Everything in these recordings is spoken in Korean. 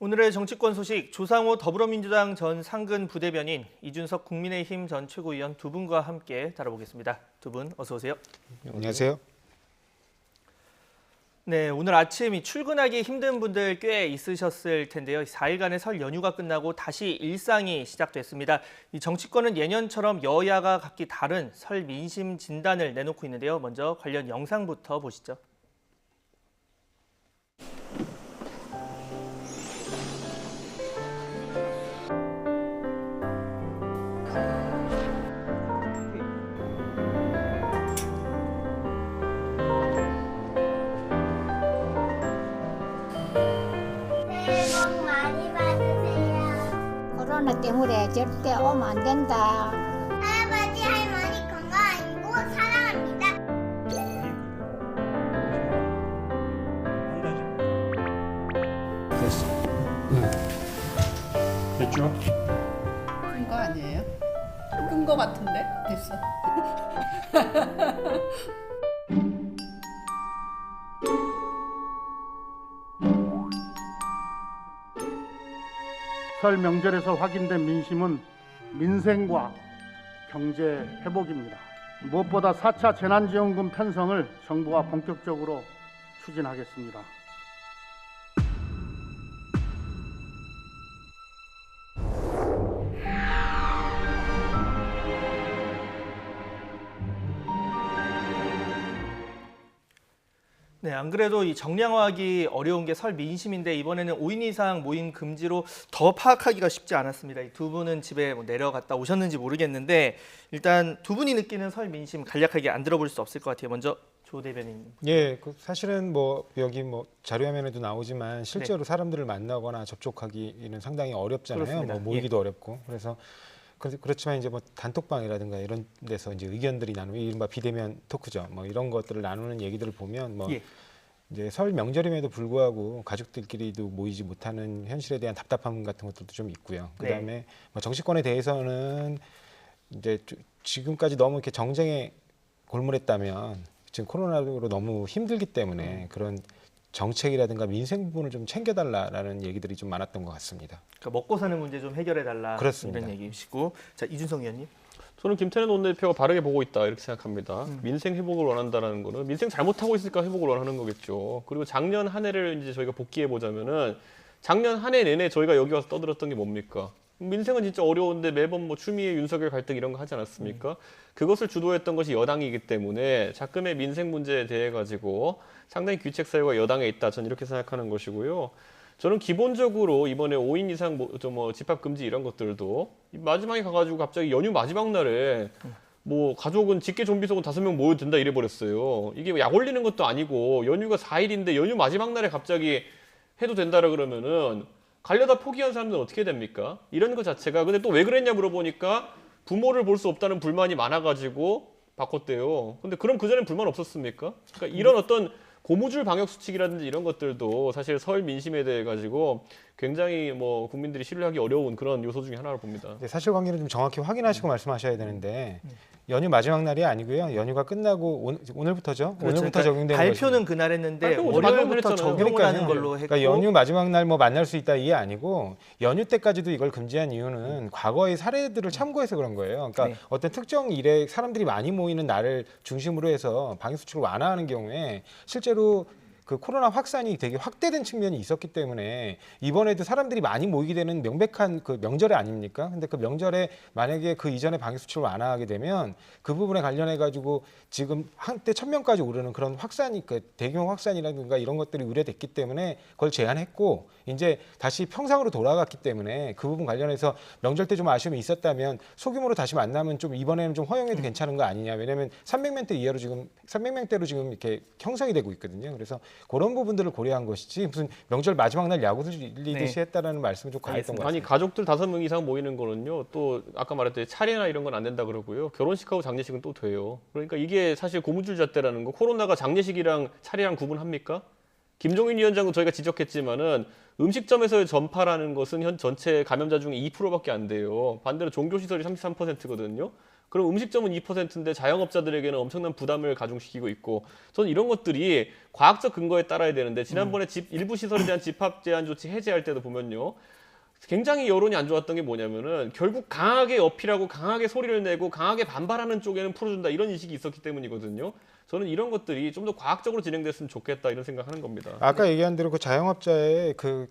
오늘의 정치권 소식, 조상호 더불어민주당 전 상근 부대변인, 이준석 국민의힘 전 최고위원 두 분과 함께 다뤄보겠습니다. 두 분 어서 오세요. 안녕하세요. 네, 오늘 아침 출근하기 힘든 분들 꽤 있으셨을 텐데요. 4일간의 설 연휴가 끝나고 다시 일상이 시작됐습니다. 이 정치권은 예년처럼 여야가 각기 다른 설 민심 진단을 내놓고 있는데요. 먼저 관련 영상부터 보시죠. 새해 복 많이 받으세요. 코로나 때문에 절대 오면 안 된다. 할아버지, 할머니 건강하시고 사랑합니다. 됐어. 됐죠? 큰 거 아니에요? 큰 거 같은데? 됐어. 설 명절에서 확인된 민심은 민생과 경제 회복입니다. 무엇보다 4차 재난지원금 편성을 정부가 본격적으로 추진하겠습니다. 네, 안 그래도 이 정량화하기 어려운 게 설 민심인데 이번에는 5인 이상 모임 금지로 더 파악하기가 쉽지 않았습니다. 이 두 분은 집에 내려갔다 오셨는지 모르겠는데 일단 두 분이 느끼는 설 민심 간략하게 안 들어볼 수 없을 것 같아요. 먼저 조 대변인. 예, 사실은 여기 자료화면에도 나오지만 실제로 사람들을 만나거나 접촉하기는 상당히 어렵잖아요. 그렇습니다. 모이기도 어렵고 그래서 그렇지만 이제 단톡방이라든가 이런 데서 이제 의견들이 나누고 이른바 비대면 토크죠. 이런 것들을 나누는 얘기들을 보면 이제 설 명절임에도 불구하고 가족들끼리도 모이지 못하는 현실에 대한 답답함 같은 것들도 좀 있고요. 그다음에 정치권에 대해서는 이제 지금까지 너무 이렇게 정쟁에 골몰했다면 지금 코로나로 너무 힘들기 때문에 그런 정책이라든가 민생 부분을 좀 챙겨달라라는 얘기들이 좀 많았던 것 같습니다. 그러니까 먹고 사는 문제 좀 해결해달라. 그렇습니다. 이런 얘기시고. 자, 이준석 의원님. 저는 김태년 원내대표가 바르게 보고 있다 이렇게 생각합니다. 민생 회복을 원한다는 거는 민생 잘못하고 있으니까 회복을 원하는 거겠죠. 그리고 작년 한 해를 이제 저희가 복기해 보자면은 작년 한 해 내내 저희가 여기 와서 떠들었던 게 뭡니까? 민생은 진짜 어려운데 매번 추미애 윤석열 갈등 이런 거 하지 않았습니까? 그것을 주도했던 것이 여당이기 때문에 자금의 민생 문제에 대해 가지고 상당히 귀책 사유가 여당에 있다. 저는 이렇게 생각하는 것이고요. 저는 기본적으로 이번에 5인 이상 집합 금지 이런 것들도 마지막에 가가지고 갑자기 연휴 마지막 날에 가족은 직계 좀비 속은 5명 모여도 된다 이래 버렸어요. 이게 약 올리는 것도 아니고 연휴가 4일인데 연휴 마지막 날에 갑자기 해도 된다라 그러면은 가려다 포기한 사람들은 어떻게 됩니까? 이런 것 자체가 근데 또 왜 그랬냐 물어보니까 부모를 볼 수 없다는 불만이 많아가지고 바꿨대요. 근데 그럼 그전엔 불만 없었습니까? 그러니까 이런 어떤 고무줄 방역 수칙이라든지 이런 것들도 사실 설 민심에 대해 가지고 굉장히 국민들이 신뢰하기 어려운 그런 요소 중에 하나를 봅니다. 사실관계는 좀 정확히 확인하시고 말씀하셔야 되는데 연휴 마지막 날이 아니고요. 연휴가 끝나고 오늘부터죠. 그렇죠. 오늘부터 적용되는 발표는 것이죠. 그날했는데 발표는 월요일부터 마지막 적용을 그러니까요. 하는 걸로 했고. 그러니까 연휴 마지막 날 만날 수 있다 이게 아니고 연휴 때까지도 이걸 금지한 이유는 과거의 사례들을 참고해서 그런 거예요. 그러니까 어떤 특정 일에 사람들이 많이 모이는 날을 중심으로 해서 방역 수칙을 완화하는 경우에 실제로 그 코로나 확산이 되게 확대된 측면이 있었기 때문에 이번에도 사람들이 많이 모이게 되는 명백한 그 명절에 아닙니까? 근데 그 명절에 만약에 그 이전에 방역 수칙을 완화하게 되면 그 부분에 관련해 가지고 지금 한때 1,000명까지 오르는 그런 확산이 대규모 확산이라든가 이런 것들이 우려됐기 때문에 그걸 제한했고 이제 다시 평상으로 돌아갔기 때문에 그 부분 관련해서 명절 때 좀 아쉬움이 있었다면 소규모로 다시 만나면 좀 이번에는 좀 허용해도 괜찮은 거 아니냐? 왜냐하면 300명대 이하로 지금 300명대로 지금 이렇게 형성이 되고 있거든요. 그래서 그런 부분들을 고려한 것이지 무슨 명절 마지막 날 야구 들리듯이 했다라는 말씀을 좀 과했던 것 같습니다. 아니 가족들 5명 이상 모이는 거는요. 또 아까 말했듯이 차례나 이런 건 안 된다 그러고요. 결혼식하고 장례식은 또 돼요. 그러니까 이게 사실 고무줄 잣대라는 거. 코로나가 장례식이랑 차례랑 구분합니까? 김종인 위원장도 저희가 지적했지만은 음식점에서의 전파라는 것은 현 전체 감염자 중에 2%밖에 안 돼요. 반대로 종교시설이 33%거든요. 그럼 음식점은 2%인데 자영업자들에게는 엄청난 부담을 가중시키고 있고 저는 이런 것들이 과학적 근거에 따라야 되는데 지난번에 일부 시설에 대한 집합 제한 조치 해제할 때도 보면요. 굉장히 여론이 안 좋았던 게 뭐냐면은 결국 강하게 어필하고 강하게 소리를 내고 강하게 반발하는 쪽에는 풀어준다 이런 인식이 있었기 때문이거든요. 저는 이런 것들이 좀 더 과학적으로 진행됐으면 좋겠다 이런 생각하는 겁니다. 아까 얘기한 대로 그 자영업자의 그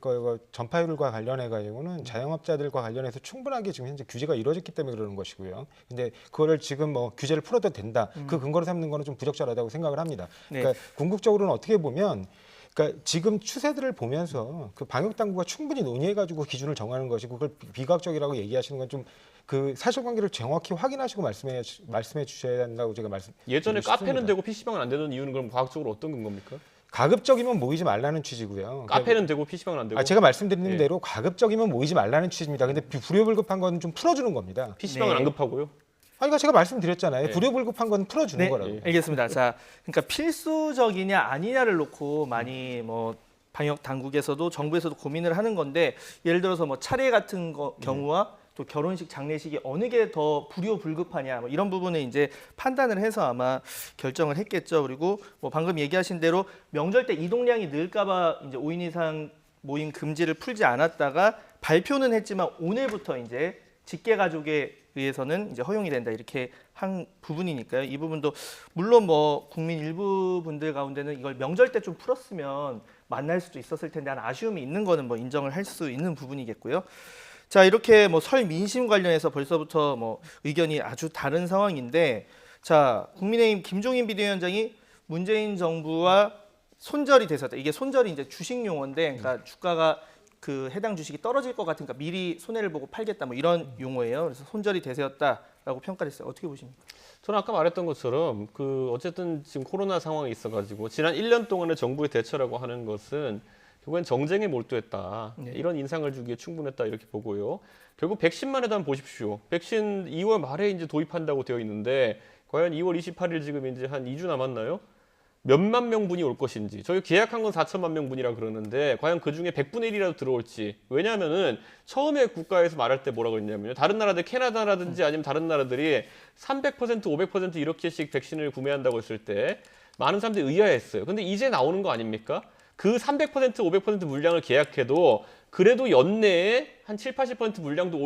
전파율과 관련해 가지고는 자영업자들과 관련해서 충분하게 지금 현재 규제가 이루어졌기 때문에 그러는 것이고요. 근데 그거를 지금 뭐 규제를 풀어도 된다. 그 근거로 삼는 거는 좀 부적절하다고 생각을 합니다. 네. 그러니까 궁극적으로는 어떻게 보면 그러니까 지금 추세들을 보면서 그 방역 당국가 충분히 논의해가지고 기준을 정하는 것이고 그걸 비과학적이라고 얘기하시는 건 좀 그 사실관계를 정확히 확인하시고 말씀해 주셔야 한다고 제가 예전에 싶습니다. 카페는 되고 PC방은 안 되는 이유는 그럼 과학적으로 어떤 근거입니까? 가급적이면 모이지 말라는 취지고요. 카페는 되고 PC방은 안 되고 제가 말씀드린 예. 대로 가급적이면 모이지 말라는 취지입니다. 근데 불효불급한 건 좀 풀어주는 겁니다. PC방은 네. 안 급하고요. 그러니까 제가 말씀드렸잖아요. 네. 불효불급한 건 풀어주는 네, 거라고. 알겠습니다. 자, 그러니까 필수적이냐 아니냐를 놓고 많이 뭐 방역 당국에서도 정부에서도 고민을 하는 건데 예를 들어서 뭐 차례 같은 경우와 또 결혼식, 장례식이 어느 게 더 불효불급하냐 뭐 이런 부분을 이제 판단을 해서 아마 결정을 했겠죠. 그리고 뭐 방금 얘기하신 대로 명절 때 이동량이 늘까봐 이제 5인 이상 모임 금지를 풀지 않았다가 발표는 했지만 오늘부터 이제 직계 가족에 의해서는 이제 허용이 된다 이렇게 한 부분이니까요. 이 부분도 물론 뭐 국민 일부 분들 가운데는 이걸 명절 때 좀 풀었으면 만날 수도 있었을 텐데 하는 아쉬움이 있는 거는 뭐 인정을 할 수 있는 부분이겠고요. 자, 이렇게 뭐 설 민심 관련해서 벌써부터 뭐 의견이 아주 다른 상황인데, 자, 국민의힘 김종인 비대위원장이 문재인 정부와 손절이 됐었다. 이게 손절이 이제 주식 용어인데, 그러니까 주가가 그 해당 주식이 떨어질 것 같으니까 미리 손해를 보고 팔겠다 뭐 이런 용어예요. 그래서 손절이 대세였다라고 평가를 했어요. 어떻게 보십니까? 저는 아까 말했던 것처럼 어쨌든 지금 코로나 상황이 있어가지고 지난 1년 동안의 정부의 대처라고 하는 것은 결국엔 정쟁에 몰두했다. 네. 이런 인상을 주기에 충분했다 이렇게 보고요. 결국 백신만 해도 한번 보십시오. 백신 2월 말에 이제 도입한다고 되어 있는데 과연 2월 28일 지금 이제 한 2주 남았나요? 몇만 명분이 올 것인지. 저희 계약한 건 4천만 명분이라 그러는데 과연 그중에 100분의 1이라도 들어올지. 왜냐하면은 처음에 국가에서 말할 때 뭐라고 했냐면요. 다른 나라들 캐나다라든지 아니면 다른 나라들이 300% 500% 이렇게씩 백신을 구매한다고 했을 때 많은 사람들이 의아했어요. 근데 이제 나오는 거 아닙니까? 그 300% 500% 물량을 계약해도 그래도 연내에 한 7, 80% 물량도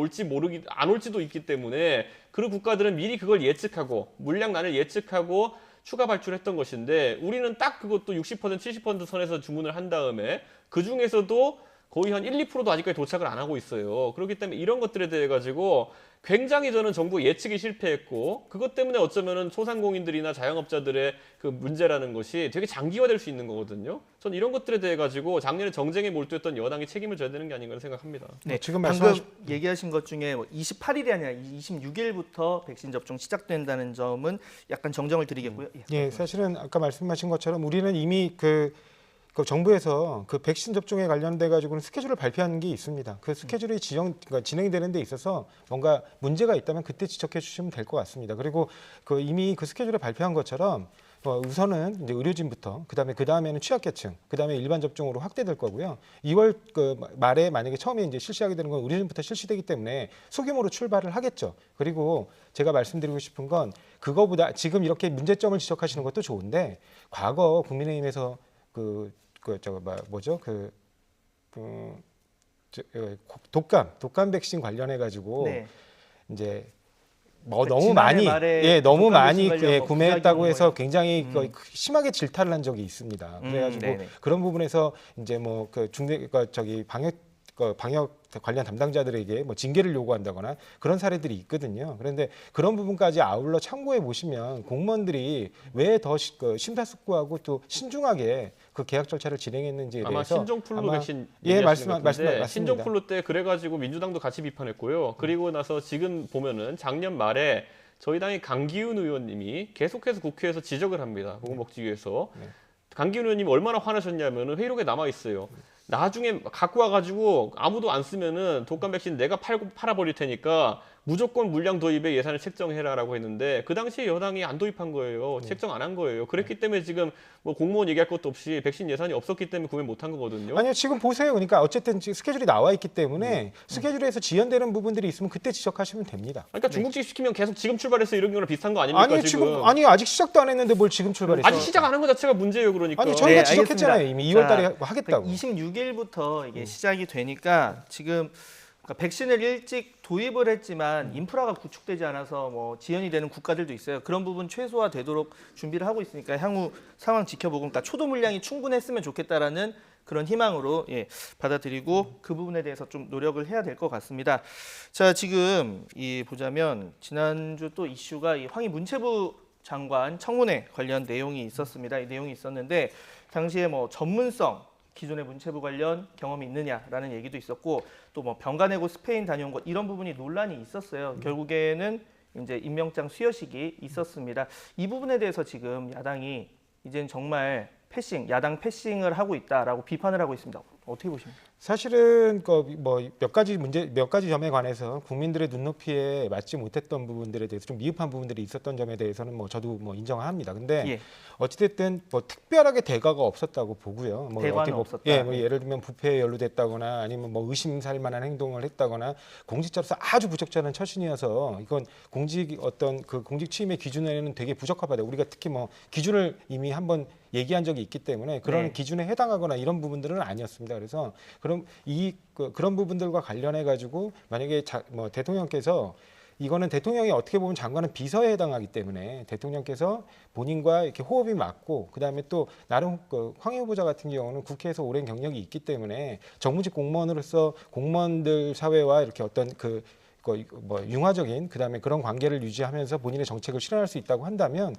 안 올지도 있기 때문에 그 국가들은 미리 그걸 예측하고 물량난을 예측하고 추가 발출했던 것인데 우리는 딱 그것도 60% 70% 선에서 주문을 한 다음에 그 중에서도 거의 한 1, 2%도 아직까지 도착을 안 하고 있어요. 그렇기 때문에 이런 것들에 대해 가지고 굉장히 저는 정부 예측이 실패했고 그것 때문에 어쩌면은 소상공인들이나 자영업자들의 그 문제라는 것이 되게 장기화될 수 있는 거거든요. 저는 이런 것들에 대해 가지고 작년에 정쟁에 몰두했던 여당이 책임을 져야 되는 게 아닌가 생각합니다. 네, 지금 방금 얘기하신 것 중에 28일이 아니라 26일부터 백신 접종 시작된다는 점은 약간 정정을 드리겠고요. 예, 사실은 아까 말씀하신 것처럼 우리는 이미 그 정부에서 그 백신 접종에 관련돼 가지고는 스케줄을 발표하는 게 있습니다. 그 스케줄이 그러니까 진행되는 데 있어서 뭔가 문제가 있다면 그때 지적해 주시면 될 것 같습니다. 그리고 이미 그 스케줄을 발표한 것처럼 우선은 이제 의료진부터 그 다음에는 취약계층, 그 다음에 일반 접종으로 확대될 거고요. 2월 말에 만약에 처음에 이제 실시하게 되는 건 의료진부터 실시되기 때문에 소규모로 출발을 하겠죠. 그리고 제가 말씀드리고 싶은 건 그거보다 지금 이렇게 문제점을 지적하시는 것도 좋은데 과거 국민의힘에서 독감 백신 관련해 가지고 네. 이제 지난해 말에 너무 많이 독감 백신 구매했다고 관련 해서 굉장히 심하게 질타를 한 적이 있습니다. 그래가지고 네네. 그런 부분에서 이제 방역 관련 담당자들에게 징계를 요구한다거나 그런 사례들이 있거든요. 그런데 그런 부분까지 아울러 참고해 보시면 공무원들이 왜 더 심사숙고하고 또 신중하게 그 계약 절차를 진행했는지에 아마 대해서 신종플루 백신 말씀입니다. 신종플루 때 그래가지고 민주당도 같이 비판했고요. 그리고 나서 지금 보면은 작년 말에 저희 당의 강기훈 의원님이 계속해서 국회에서 지적을 합니다. 보건복지위에서. 네. 강기훈 의원님이 얼마나 화나셨냐면은 회의록에 남아 있어요. 나중에 갖고 와가지고 아무도 안 쓰면은 독감 백신 내가 팔아버릴 테니까 무조건 물량 도입에 예산을 책정해라라고 했는데 그 당시에 여당이 안 도입한 거예요. 책정 안 한 거예요. 그랬기 때문에 지금 뭐 공무원 얘기할 것도 없이 백신 예산이 없었기 때문에 구매 못한 거거든요. 아니요, 지금 보세요. 그러니까 어쨌든 지금 스케줄이 나와 있기 때문에 스케줄에서 지연되는 부분들이 있으면 그때 지적하시면 됩니다. 그러니까 중국집 시키면 계속 지금 출발해서 이런 거랑 비슷한 거 아닙니까? 아니 지금 아니 아직 시작도 안 했는데 뭘 지금 출발했어? 아직 시작 안 한 거 자체가 문제예요, 그러니까. 아니 저희가 네, 지적했잖아요. 알겠습니다. 이미 2월달에 자, 하겠다고. 26일부터 이게 시작이 되니까 지금 그러니까 백신을 일찍 도입을 했지만 인프라가 구축되지 않아서 뭐 지연이 되는 국가들도 있어요. 그런 부분 최소화되도록 준비를 하고 있으니까 향후 상황 지켜보고, 그러니까 초도 물량이 충분했으면 좋겠다라는 그런 희망으로 받아들이고 그 부분에 대해서 좀 노력을 해야 될 것 같습니다. 자, 지금 보자면 지난주 또 이슈가 이 황희 문체부 장관 청문회 관련 내용이 있었습니다. 이 내용이 있었는데 당시에 뭐 전문성, 기존의 문체부 관련 경험이 있느냐라는 얘기도 있었고 또 뭐 병가 내고 스페인 다녀온 것 이런 부분이 논란이 있었어요. 결국에는 이제 임명장 수여식이 있었습니다. 이 부분에 대해서 지금 야당이 이제는 정말 야당 패싱을 하고 있다라고 비판을 하고 있습니다. 어떻게 보십니까? 사실은 뭐 몇 가지 점에 관해서 국민들의 눈높이에 맞지 못했던 부분들에 대해서 좀 미흡한 부분들이 있었던 점에 대해서는 뭐 저도 뭐 인정합니다. 근데 어찌됐든 뭐 특별하게 대가가 없었다고 보고요. 뭐 대가는 어디 뭐, 없었다. 예, 뭐 예를 들면 부패에 연루됐다거나 아니면 뭐 의심살 만한 행동을 했다거나 공직자로서 아주 부적절한 처신이어서 이건 공직 취임의 기준에는 되게 부적합하다. 우리가 특히 뭐 기준을 이미 한번 얘기한 적이 있기 때문에 그런 기준에 해당하거나 이런 부분들은 아니었습니다. 그래서 그럼 그런 부분들과 관련해 가지고 만약에 뭐 대통령께서 이거는 대통령이 어떻게 보면 장관은 비서에 해당하기 때문에 대통령께서 본인과 이렇게 호흡이 맞고 그다음에 또 나름 황희 후보자 같은 경우는 국회에서 오랜 경력이 있기 때문에 정무직 공무원으로서 공무원들 사회와 이렇게 어떤 뭐 융화적인 그다음에 그런 관계를 유지하면서 본인의 정책을 실현할 수 있다고 한다면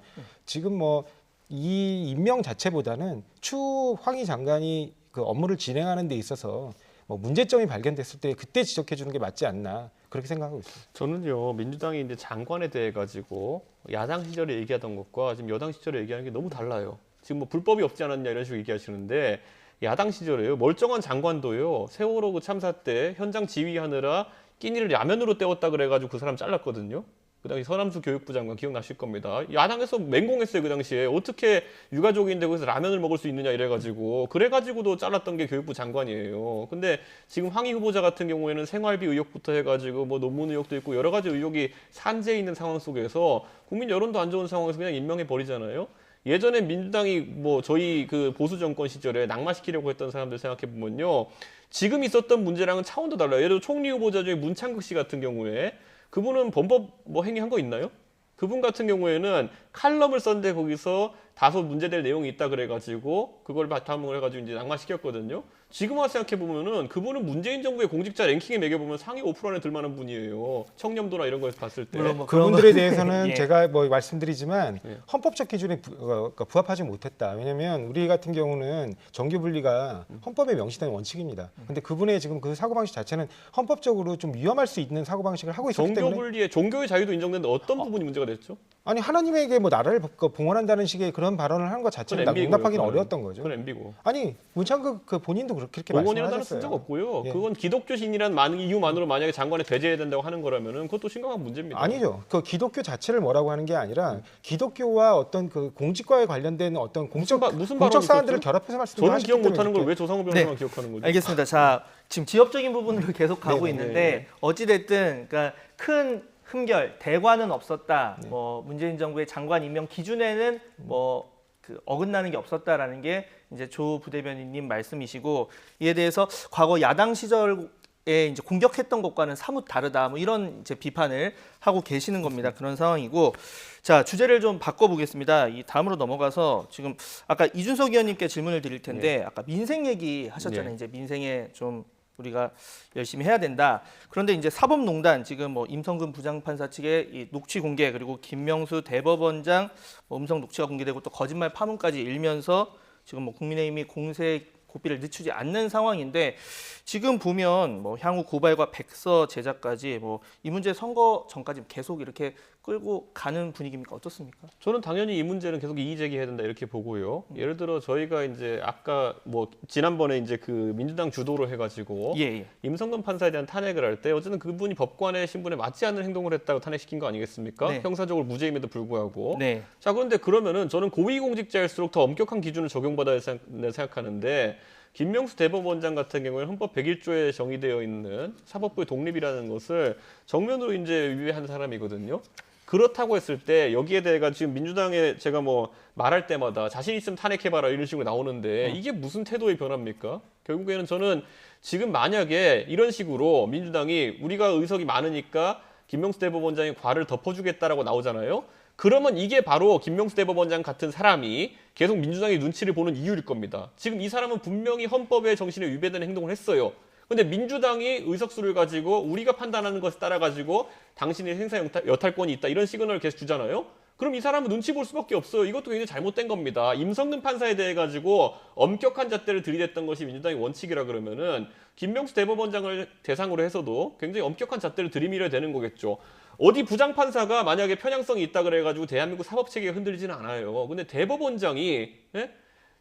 지금 뭐 이 임명 자체보다는 추후 황희 장관이 그 업무를 진행하는 데 있어서 뭐 문제점이 발견됐을 때 그때 지적해 주는 게 맞지 않나 그렇게 생각하고 있습니다. 저는요 민주당이 이제 장관에 대해 가지고 야당 시절에 얘기하던 것과 지금 여당 시절에 얘기하는 게 너무 달라요. 지금 뭐 불법이 없지 않았냐 이런 식으로 얘기하시는데 야당 시절에요 멀쩡한 장관도요 세월호 그 참사 때 현장 지휘하느라 끼니를 라면으로 때웠다 그래가지고 그 사람 잘랐거든요. 그 당시 서남수 교육부 장관 기억나실 겁니다. 야당에서 맹공했어요 그 당시에. 어떻게 유가족인데 거기서 라면을 먹을 수 있느냐 이래가지고 그래가지고도 잘랐던 게 교육부 장관이에요. 근데 지금 황희 후보자 같은 경우에는 생활비 의혹부터 해가지고 뭐 논문 의혹도 있고 여러 가지 의혹이 산재해 있는 상황 속에서 국민 여론도 안 좋은 상황에서 그냥 임명해 버리잖아요. 예전에 민주당이 뭐 저희 그 보수 정권 시절에 낙마시키려고 했던 사람들 생각해 보면요, 지금 있었던 문제랑은 차원도 달라요. 예를 들어 총리 후보자 중에 문창극 씨 같은 경우에 그분은 범법 뭐 행위한 거 있나요? 그분 같은 경우에는 칼럼을 썼는데 거기서 다소 문제될 내용이 있다 그래가지고 그걸 바탕으로 해가지고 이제 낙마시켰거든요. 지금 와서 생각해 보면은 그분은 문재인 정부의 공직자 랭킹에 매겨보면 상위 5% 안에 들만한 분이에요. 청렴도나 이런 거에서 봤을 때. 물론 뭐 그분들에 대해서는 제가 뭐 말씀드리지만 예. 헌법적 기준에 부합하지 못했다. 왜냐하면 우리 같은 경우는 정규 분리가 헌법에 명시된 원칙입니다. 근데 그분의 지금 그 사고방식 자체는 헌법적으로 좀 위험할 수 있는 사고방식을 하고 있었기 종교 때문에 분리에 종교의 자유도 인정되는데 어떤 부분이 문제가 됐죠? 아니 하나님에게 뭐 나라를 봉헌한다는 식의 그런 발언을 하는 것 자체는 그건 MB고요, 용납하기는 그건. 어려웠던 거죠. 그건 MB고. 아니 문창극 그 본인도 그렇게 봉헌이라는 말씀하셨어요. 쓴 적 없고요. 예. 그건 기독교신이라는 이유만으로 만약에 장관에 배제해야 된다고 하는 거라면은 그것도 심각한 문제입니다. 아니죠. 그 기독교 자체를 뭐라고 하는 게 아니라 기독교와 어떤 그 공직과에 관련된 어떤 무슨 공적 발언이 사안들을 있었죠? 결합해서 말씀을 저는 하시기 기억 때문에 못하는 걸 이렇게. 왜 조상우 변호사만 기억하는 거죠? 알겠습니다. 자, 지금 지역적인 부분으로 계속 가고 네, 있는데 네. 어찌됐든 그러니까 큰 흠결, 대관은 없었다. 뭐 문재인 정부의 장관 임명 기준에는 뭐 그 어긋나는 게 없었다라는 게 이제 조 부대변인님 말씀이시고, 이에 대해서 과거 야당 시절에 이제 공격했던 것과는 사뭇 다르다. 뭐 이런 이제 비판을 하고 계시는 겁니다. 그런 상황이고, 자, 주제를 좀 바꿔보겠습니다. 이 다음으로 넘어가서 지금 아까 이준석 의원님께 질문을 드릴 텐데 아까 민생 얘기 하셨잖아요. 네. 이제 민생에 좀 우리가 열심히 해야 된다. 그런데 이제 사법농단 지금 뭐 임성근 부장판사 측의 이 녹취 공개, 그리고 김명수 대법원장 음성 녹취가 공개되고 또 거짓말 파문까지 일면서 지금 뭐 국민의힘이 공세 고삐를 늦추지 않는 상황인데, 지금 보면 뭐 향후 고발과 백서 제작까지 뭐 이 문제 선거 전까지 계속 이렇게 끌고 가는 분위기입니까? 어떻습니까? 저는 당연히 이 문제는 계속 이의 제기해야 된다 이렇게 보고요. 예를 들어 저희가 이제 아까 뭐 지난번에 이제 그 민주당 주도로 해가지고 예. 임성근 판사에 대한 탄핵을 할 때 어쨌든 그분이 법관의 신분에 맞지 않는 행동을 했다고 탄핵시킨 거 아니겠습니까? 네. 형사적으로 무죄임에도 불구하고. 네. 자 그런데 그러면은 저는 고위공직자일수록 더 엄격한 기준을 적용받아야 생각하는데 김명수 대법원장 같은 경우에는 헌법 101조에 정의되어 있는 사법부의 독립이라는 것을 정면으로 이제 위배한 사람이거든요. 그렇다고 했을 때 여기에 대해서 지금 민주당에 제가 뭐 말할 때마다 자신 있으면 탄핵해봐라 이런 식으로 나오는데 이게 무슨 태도의 변화입니까? 결국에는 저는 지금 만약에 이런 식으로 민주당이 우리가 의석이 많으니까 김명수 대법원장이 과를 덮어주겠다라고 나오잖아요. 그러면 이게 바로 김명수 대법원장 같은 사람이 계속 민주당의 눈치를 보는 이유일 겁니다. 지금 이 사람은 분명히 헌법의 정신에 위배되는 행동을 했어요. 근데 민주당이 의석수를 가지고 우리가 판단하는 것에 따라 가지고 당신의 행사 여탈권이 있다 이런 시그널을 계속 주잖아요. 그럼 이 사람은 눈치 볼 수밖에 없어요. 이것도 굉장히 잘못된 겁니다. 임성근 판사에 대해 가지고 엄격한 잣대를 들이댔던 것이 민주당의 원칙이라 그러면은 김명수 대법원장을 대상으로 해서도 굉장히 엄격한 잣대를 들이밀어야 되는 거겠죠. 어디 부장판사가 만약에 편향성이 있다 그래가지고 대한민국 사법체계가 흔들리지는 않아요. 근데 대법원장이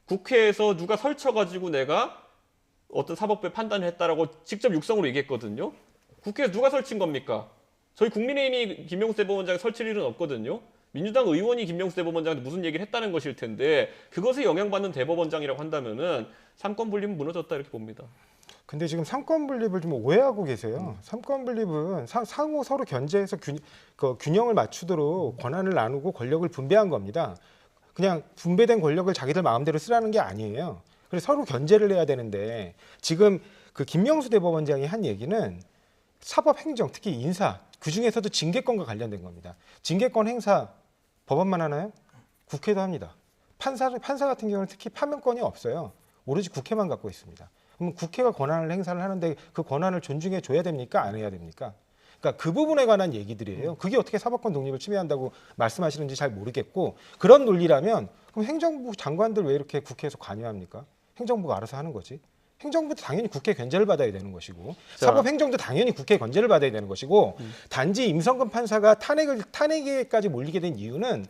국회에서 누가 설쳐가지고 내가 어떤 사법부의 판단을 했다라고 직접 육성으로 얘기했거든요. 국회에서 누가 설친 겁니까? 저희 국민의힘이 김명수 대법원장을 설칠 일은 없거든요. 민주당 의원이 김명수 대법원장한테 무슨 얘기를 했다는 것일 텐데 그것에 영향받는 대법원장이라고 한다면은 삼권 분립은 무너졌다 이렇게 봅니다. 근데 지금 삼권 분립을 좀 오해하고 계세요. 삼권 분립은 상호 서로 견제해서 균형을 맞추도록 권한을 나누고 권력을 분배한 겁니다. 그냥 분배된 권력을 자기들 마음대로 쓰라는 게 아니에요. 그래서 서로 견제를 해야 되는데 지금 그 김명수 대법원장이 한 얘기는 사법 행정, 특히 인사, 그 중에서도 징계권과 관련된 겁니다. 징계권 행사 법원만 하나요? 국회도 합니다. 판사 같은 경우는 특히 파면권이 없어요. 오로지 국회만 갖고 있습니다. 그럼 국회가 권한을 행사를 하는데 그 권한을 존중해 줘야 됩니까? 안 해야 됩니까? 그러니까 그 부분에 관한 얘기들이에요. 그게 어떻게 사법권 독립을 침해한다고 말씀하시는지 잘 모르겠고 그런 논리라면 그럼 행정부 장관들 왜 이렇게 국회에서 관여합니까? 행정부가 알아서 하는 거지. 행정부도 당연히 국회 견제를 받아야 되는 것이고 사법행정도 당연히 국회 견제를 받아야 되는 것이고 단지 임성근 판사가 탄핵에까지 몰리게 된 이유는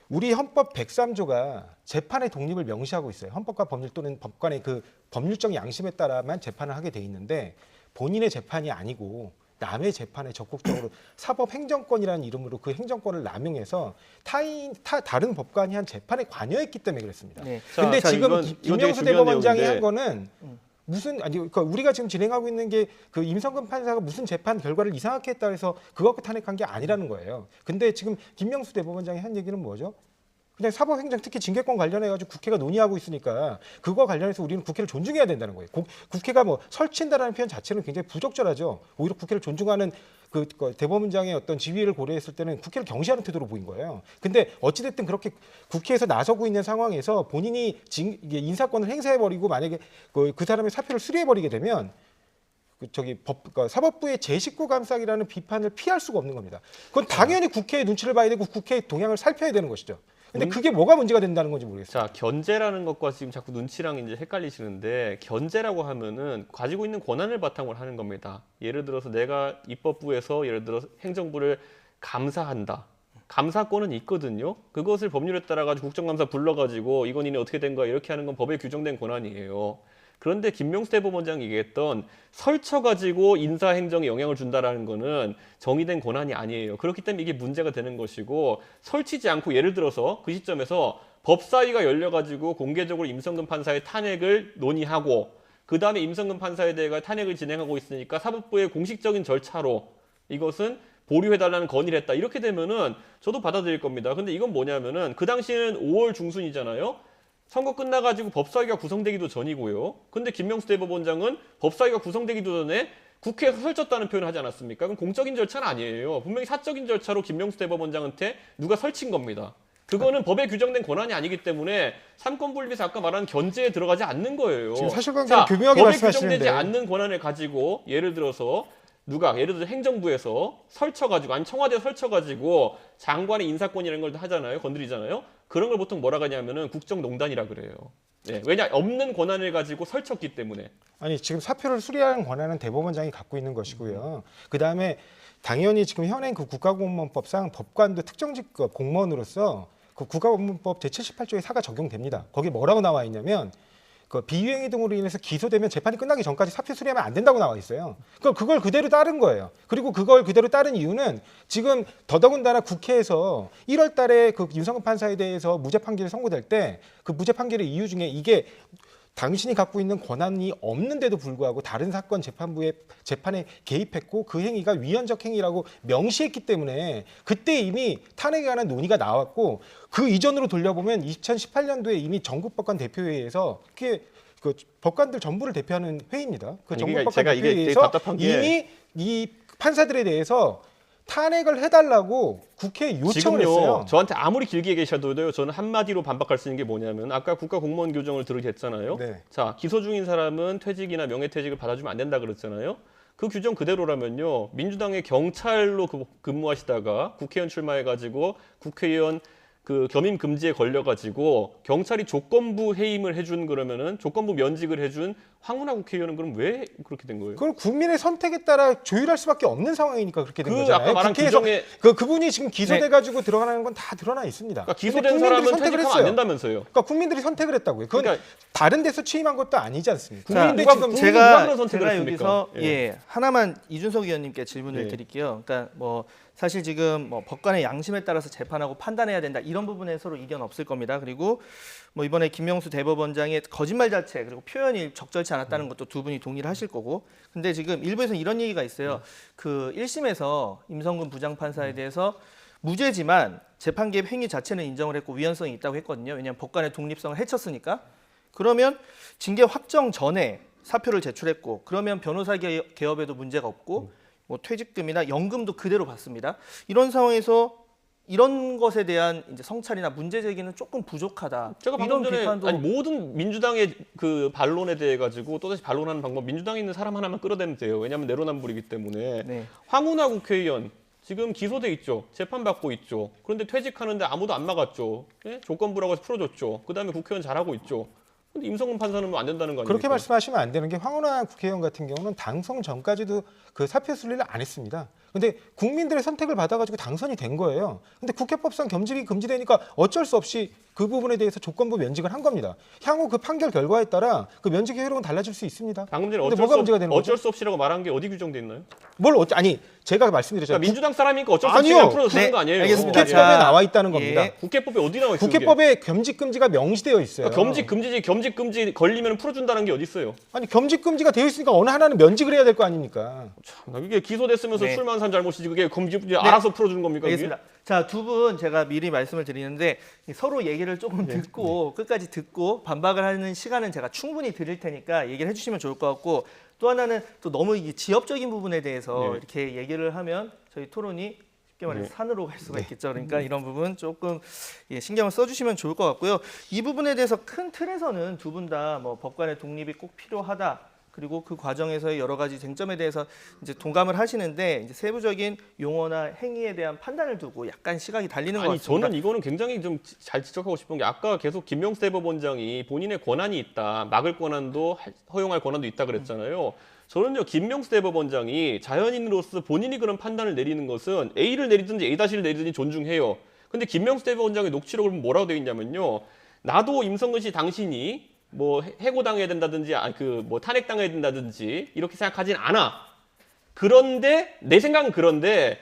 우리 헌법 103조가 재판의 독립을 명시하고 있어요. 헌법과 법률 또는 법관의 그 법률적 양심에 따라만 재판을 하게 돼 있는데 본인의 재판이 아니고 남의 재판에 적극적으로 사법행정권이라는 이름으로 그 행정권을 남용해서 다른 법관이 한 재판에 관여했기 때문에 그랬습니다. 네. 근데 자, 지금 이건 되게 김명수 중요한 대법원장이 내용인데. 한 거는 그러니까 우리가 지금 진행하고 있는 게 그 임성근 판사가 무슨 재판 결과를 이상하게 했다 해서 그거 갖고 탄핵한 게 아니라는 거예요. 근데 지금 김명수 대법원장이 한 얘기는 뭐죠? 그냥 사법행정 특히 징계권 관련해가지고 국회가 논의하고 있으니까 그거 관련해서 우리는 국회를 존중해야 된다는 거예요. 국회가 뭐 설친다라는 표현 자체는 굉장히 부적절하죠. 오히려 국회를 존중하는 그 대법원장의 어떤 지위를 고려했을 때는 국회를 경시하는 태도로 보인 거예요. 근데 어찌됐든 그렇게 국회에서 나서고 있는 상황에서 본인이 인사권을 행사해버리고 만약에 그 사람의 사표를 수리해버리게 되면 사법부의 제19 감사기라는 비판을 피할 수가 없는 겁니다. 그건 당연히 국회의 눈치를 봐야 되고 국회의 동향을 살펴야 되는 것이죠. 근데 그게 뭐가 문제가 된다는 건지 모르겠어요. 자, 견제라는 것과 지금 자꾸 눈치랑 이제 헷갈리시는데 견제라고 하면은 가지고 있는 권한을 바탕으로 하는 겁니다. 예를 들어서 내가 입법부에서 예를 들어서 행정부를 감사한다. 감사권은 있거든요. 그것을 법률에 따라 가지고 국정감사 불러가지고 이건 이네 어떻게 된 거야 이렇게 하는 건 법에 규정된 권한이에요. 그런데 김명수 대법원장이 얘기했던 설쳐가지고 인사행정에 영향을 준다라는 거는 정의된 권한이 아니에요. 그렇기 때문에 이게 문제가 되는 것이고 설치지 않고 예를 들어서 그 시점에서 법사위가 열려가지고 공개적으로 임성근 판사의 탄핵을 논의하고 그 다음에 임성근 판사에 대해 탄핵을 진행하고 있으니까 사법부의 공식적인 절차로 이것은 보류해달라는 건의를 했다. 이렇게 되면은 저도 받아들일 겁니다. 근데 이건 뭐냐면은 그 당시에는 5월 중순이잖아요. 선거 끝나가지고 법사위가 구성되기도 전이고요. 근데 김명수 대법원장은 법사위가 구성되기도 전에 국회에서 설쳤다는 표현을 하지 않았습니까? 그럼 공적인 절차는 아니에요. 분명히 사적인 절차로 김명수 대법원장한테 누가 설친 겁니다. 그거는 법에 규정된 권한이 아니기 때문에 삼권 분립에서 아까 말한 견제에 들어가지 않는 거예요. 지금 사실관계를 교묘하게 법에 말씀하시는데 규정되지 않는 권한을 가지고 예를 들어서 예를 들어 행정부에서 설쳐가지고 아니 청와대에 설쳐가지고 장관의 인사권이라는 걸 하잖아요. 건드리잖아요. 그런 걸 보통 뭐라 하냐면은 국정농단이라 그래요. 예, 왜냐 없는 권한을 가지고 설쳤기 때문에. 아니 지금 사표를 수리하는 권한은 대법원장이 갖고 있는 것이고요. 그 다음에 당연히 지금 현행 그 국가공무원법상 법관도 특정 직급 공무원으로서 그 국가공무원법 제78조의 4가 적용됩니다. 거기 뭐라고 나와 있냐면 그 비유행위 등으로 인해서 기소되면 재판이 끝나기 전까지 사표 수리하면 안 된다고 나와 있어요. 그걸 그대로 따른 거예요. 그리고 그걸 그대로 따른 이유는 지금 더더군다나 국회에서 1월 달에 그 윤석열 판사에 대해서 무죄 판결이 선고될 때 그 무죄 판결의 이유 중에 이게 당신이 갖고 있는 권한이 없는데도 불구하고 다른 사건 재판부의 재판에 개입했고 그 행위가 위헌적 행위라고 명시했기 때문에 그때 이미 탄핵에 관한 논의가 나왔고 그 이전으로 돌려보면 2018년도에 이미 전국법관 대표회의에서 그게 그 법관들 전부를 대표하는 회의입니다. 그 아니, 전국법관 제가 이게 되게 대표회의에서 답답한 게 이미 이 판사들에 대해서 탄핵을 해달라고 국회에 요청을 지금요, 했어요. 저한테 아무리 길게 얘기하셔도요, 저는 한마디로 반박할 수 있는 게 뭐냐면 아까 국가공무원 규정을 들으셨잖아요. 네. 자, 기소 중인 사람은 퇴직이나 명예퇴직을 받아주면 안 된다 그랬잖아요. 그 규정 그대로라면요, 민주당의 경찰로 근무하시다가 국회의원 출마해가지고 국회의원 그 겸임 금지에 걸려가지고 경찰이 조건부 해임을 해준 그러면은 조건부 면직을 해준 황운하 국회의원은 그럼 왜 그렇게 된 거예요? 그걸 국민의 선택에 따라 조율할 수밖에 없는 상황이니까 그렇게 된 그 거잖아요. 아까 말한 국회에서 규정에 그분이 지금 기소돼가지고 들어가는 건 다 드러나 있습니다. 그러니까 근데 기소된 국민들이 사람은 선택을 퇴직하면 안 했어요. 된다면서요. 그러니까 국민들이 선택을 했다고요. 그건 그러니까 다른 데서 취임한 것도 아니지 않습니까? 자, 국민들이 누가 지금 그- 제가 누가 그런 선택을 제가 했습니까? 여기서 예. 예, 하나만 이준석 의원님께 질문을 예. 드릴게요. 그러니까 뭐 사실 지금 뭐 법관의 양심에 따라서 재판하고 판단해야 된다 이런 부분에 서로 이견 없을 겁니다. 그리고 뭐 이번에 김명수 대법원장의 거짓말 자체 그리고 표현이 적절치 않았다는 것도 두 분이 동의를 하실 거고. 근데 지금 일부에서 이런 얘기가 있어요. 그 1심에서 임성근 부장판사에 대해서 무죄지만 재판 개입 행위 자체는 인정을 했고 위헌성이 있다고 했거든요. 왜냐하면 법관의 독립성을 해쳤으니까. 그러면 징계 확정 전에 사표를 제출했고 그러면 변호사 개업에도 문제가 없고 뭐 퇴직금이나 연금도 그대로 받습니다. 이런 상황에서 이런 것에 대한 이제 성찰이나 문제 제기는 조금 부족하다. 제가 이런 방금 전에 비판도 아니, 모든 민주당의 그 반론에 대해 가지고 또다시 반론하는 방법 민주당에 있는 사람 하나만 끌어대면 돼요. 왜냐하면 내로남불이기 때문에. 네. 황운하 국회의원 지금 기소돼 있죠. 재판받고 있죠. 그런데 퇴직하는데 아무도 안 막았죠. 예? 조건부라고 해서 풀어줬죠. 그다음에 국회의원 잘하고 있죠. 근데 임성근 판사는 뭐 안 된다는 거 아닙니까? 그렇게 말씀하시면 안 되는 게 황운하 국회의원 같은 경우는 당선 전까지도 그 사표 수리를 안 했습니다. 근데 국민들의 선택을 받아가지고 당선이 된 거예요. 근데 국회법상 겸직이 금지되니까 어쩔 수 없이 그 부분에 대해서 조건부 면직을 한 겁니다. 향후 그 판결 결과에 따라 그 면직의 효력은 달라질 수 있습니다. 방금 전에 근데 뭐가 문제가 되는 거죠? 어쩔 수 없이라고 말한 게 어디 규정돼 있나요? 아니 제가 말씀드렸잖아요. 그러니까 민주당 사람이니까 어쩔 수 없이 아니요. 그냥 풀어주는 네, 거 아니에요? 알겠습니다. 국회법에 자, 나와 있다는 겁니다. 예. 국회법에 어디 나와 있어요? 국회법에 겸직 금지가 명시되어 있어요. 겸직 금지 걸리면 풀어준다는 게 어디 있어요? 아니 겸직 금지가 되어 있으니까 어느 하나는 면직을 해야 될 거 아닙니까? 참, 이게 기소됐으면서 네. 출마한 사람 잘못이지 그게 겸직 금지 알아서 풀어주는 겁니까? 그게? 알겠습니다. 자, 두 분 제가 미리 말씀을 드리는데 서로 얘기를 조금 듣고 끝까지 듣고 반박을 하는 시간은 제가 충분히 드릴 테니까 얘기를 해주시면 좋을 것 같고 또 하나는 또 너무 이 지엽적인 부분에 대해서 네. 이렇게 얘기를 하면 저희 토론이 쉽게 말해서 네. 산으로 갈 수가 있겠죠. 그러니까 이런 부분 조금 신경을 써주시면 좋을 것 같고요. 이 부분에 대해서 큰 틀에서는 두 분 다 뭐 법관의 독립이 꼭 필요하다. 그리고 그 과정에서의 여러 가지 쟁점에 대해서 이제 동감을 하시는데 이제 세부적인 용어나 행위에 대한 판단을 두고 약간 시각이 달리는 것 아니 같습니다. 저는 이거는 굉장히 좀 잘 지적하고 싶은 게 아까 계속 김명수 대법원장이 본인의 권한이 있다 막을 권한도 허용할 권한도 있다 그랬잖아요. 저는요 김명수 대법원장이 자연인으로서 본인이 그런 판단을 내리는 것은 A를 내리든지 A-를 내리든지 존중해요. 근데 김명수 대법원장의 녹취록을 보면 뭐라고 되어 있냐면요. 나도 임성근 씨 당신이 뭐 해고당해야 된다든지 뭐 탄핵당해야 된다든지 이렇게 생각하진 않아. 그런데 내 생각은 그런데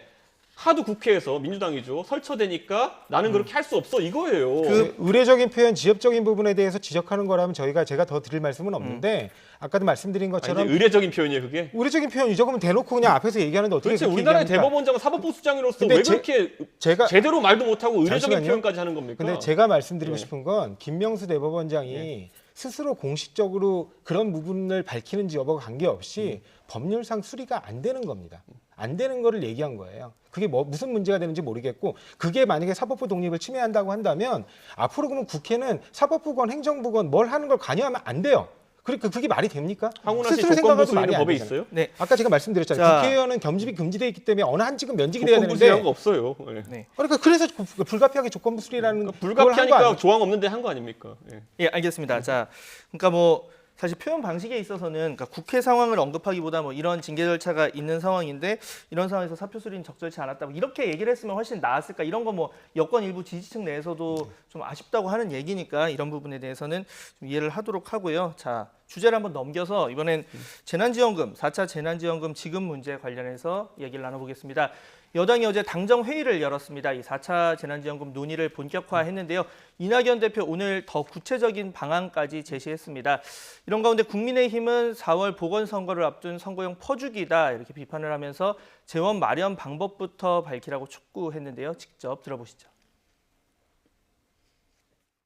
하도 국회에서 민주당이죠 설쳐대니까 나는 그렇게 할 수 없어 이거예요. 그 의례적인 표현, 지엽적인 부분에 대해서 지적하는 거라면 제가 더 드릴 말씀은 없는데 아까도 말씀드린 아니, 것처럼 근데 의례적인 표현이에요 그게. 의례적인 표현이죠. 그러면 대놓고 그냥 앞에서 얘기하는데 어떻게 도대체 그렇게 우리나라의 얘기합니까? 대법원장은 사법부 수장으로서 근데 왜 그렇게 제가 제대로 말도 못하고 의례적인 잠시만요. 표현까지 하는 겁니까? 근데 제가 말씀드리고 예. 싶은 건 김명수 대법원장이 스스로 공식적으로 그런 부분을 밝히는지 여부가 관계없이 법률상 수리가 안 되는 겁니다. 안 되는 거를 얘기한 거예요. 그게 무슨 문제가 되는지 모르겠고 그게 만약에 사법부 독립을 침해한다고 한다면 앞으로 그러면 국회는 사법부건 행정부건 뭘 하는 걸 관여하면 안 돼요. 그러니까 그게 말이 됩니까? 황운하 씨 스스로 조건부 생각해도 말이 수리는 안 법에 되잖아요. 있어요? 네. 아까 제가 말씀드렸잖아요. 자. 국회의원은 겸직이 금지되어 있기 때문에 어느 한직은 면직이 돼야 조건부 되는데 수리한 거 없어요. 예. 네. 그러니까 그래서 불가피하게 조건부 수리라는 그러니까 그걸 한거 불가피하니까 아니에요? 조항 없는데 한 거 아닙니까? 예. 예, 알겠습니다. 자, 그러니까 뭐 사실 표현 방식에 있어서는 그러니까 국회 상황을 언급하기보다 뭐 이런 징계 절차가 있는 상황인데 이런 상황에서 사표 수리는 적절치 않았다. 뭐 이렇게 얘기를 했으면 훨씬 나았을까. 이런 거 뭐 여권 일부 지지층 내에서도 좀 아쉽다고 하는 얘기니까 이런 부분에 대해서는 좀 이해를 하도록 하고요. 자, 주제를 한번 넘겨서 이번엔 재난지원금, 4차 재난지원금 지급 문제 관련해서 얘기를 나눠보겠습니다. 여당이 어제 당정 회의를 열었습니다. 이 4차 재난지원금 논의를 본격화했는데요. 이낙연 대표 오늘 더 구체적인 방안까지 제시했습니다. 이런 가운데 국민의힘은 4월 보궐선거를 앞둔 선거용 퍼주기다 이렇게 비판을 하면서 재원 마련 방법부터 밝히라고 촉구했는데요. 직접 들어보시죠.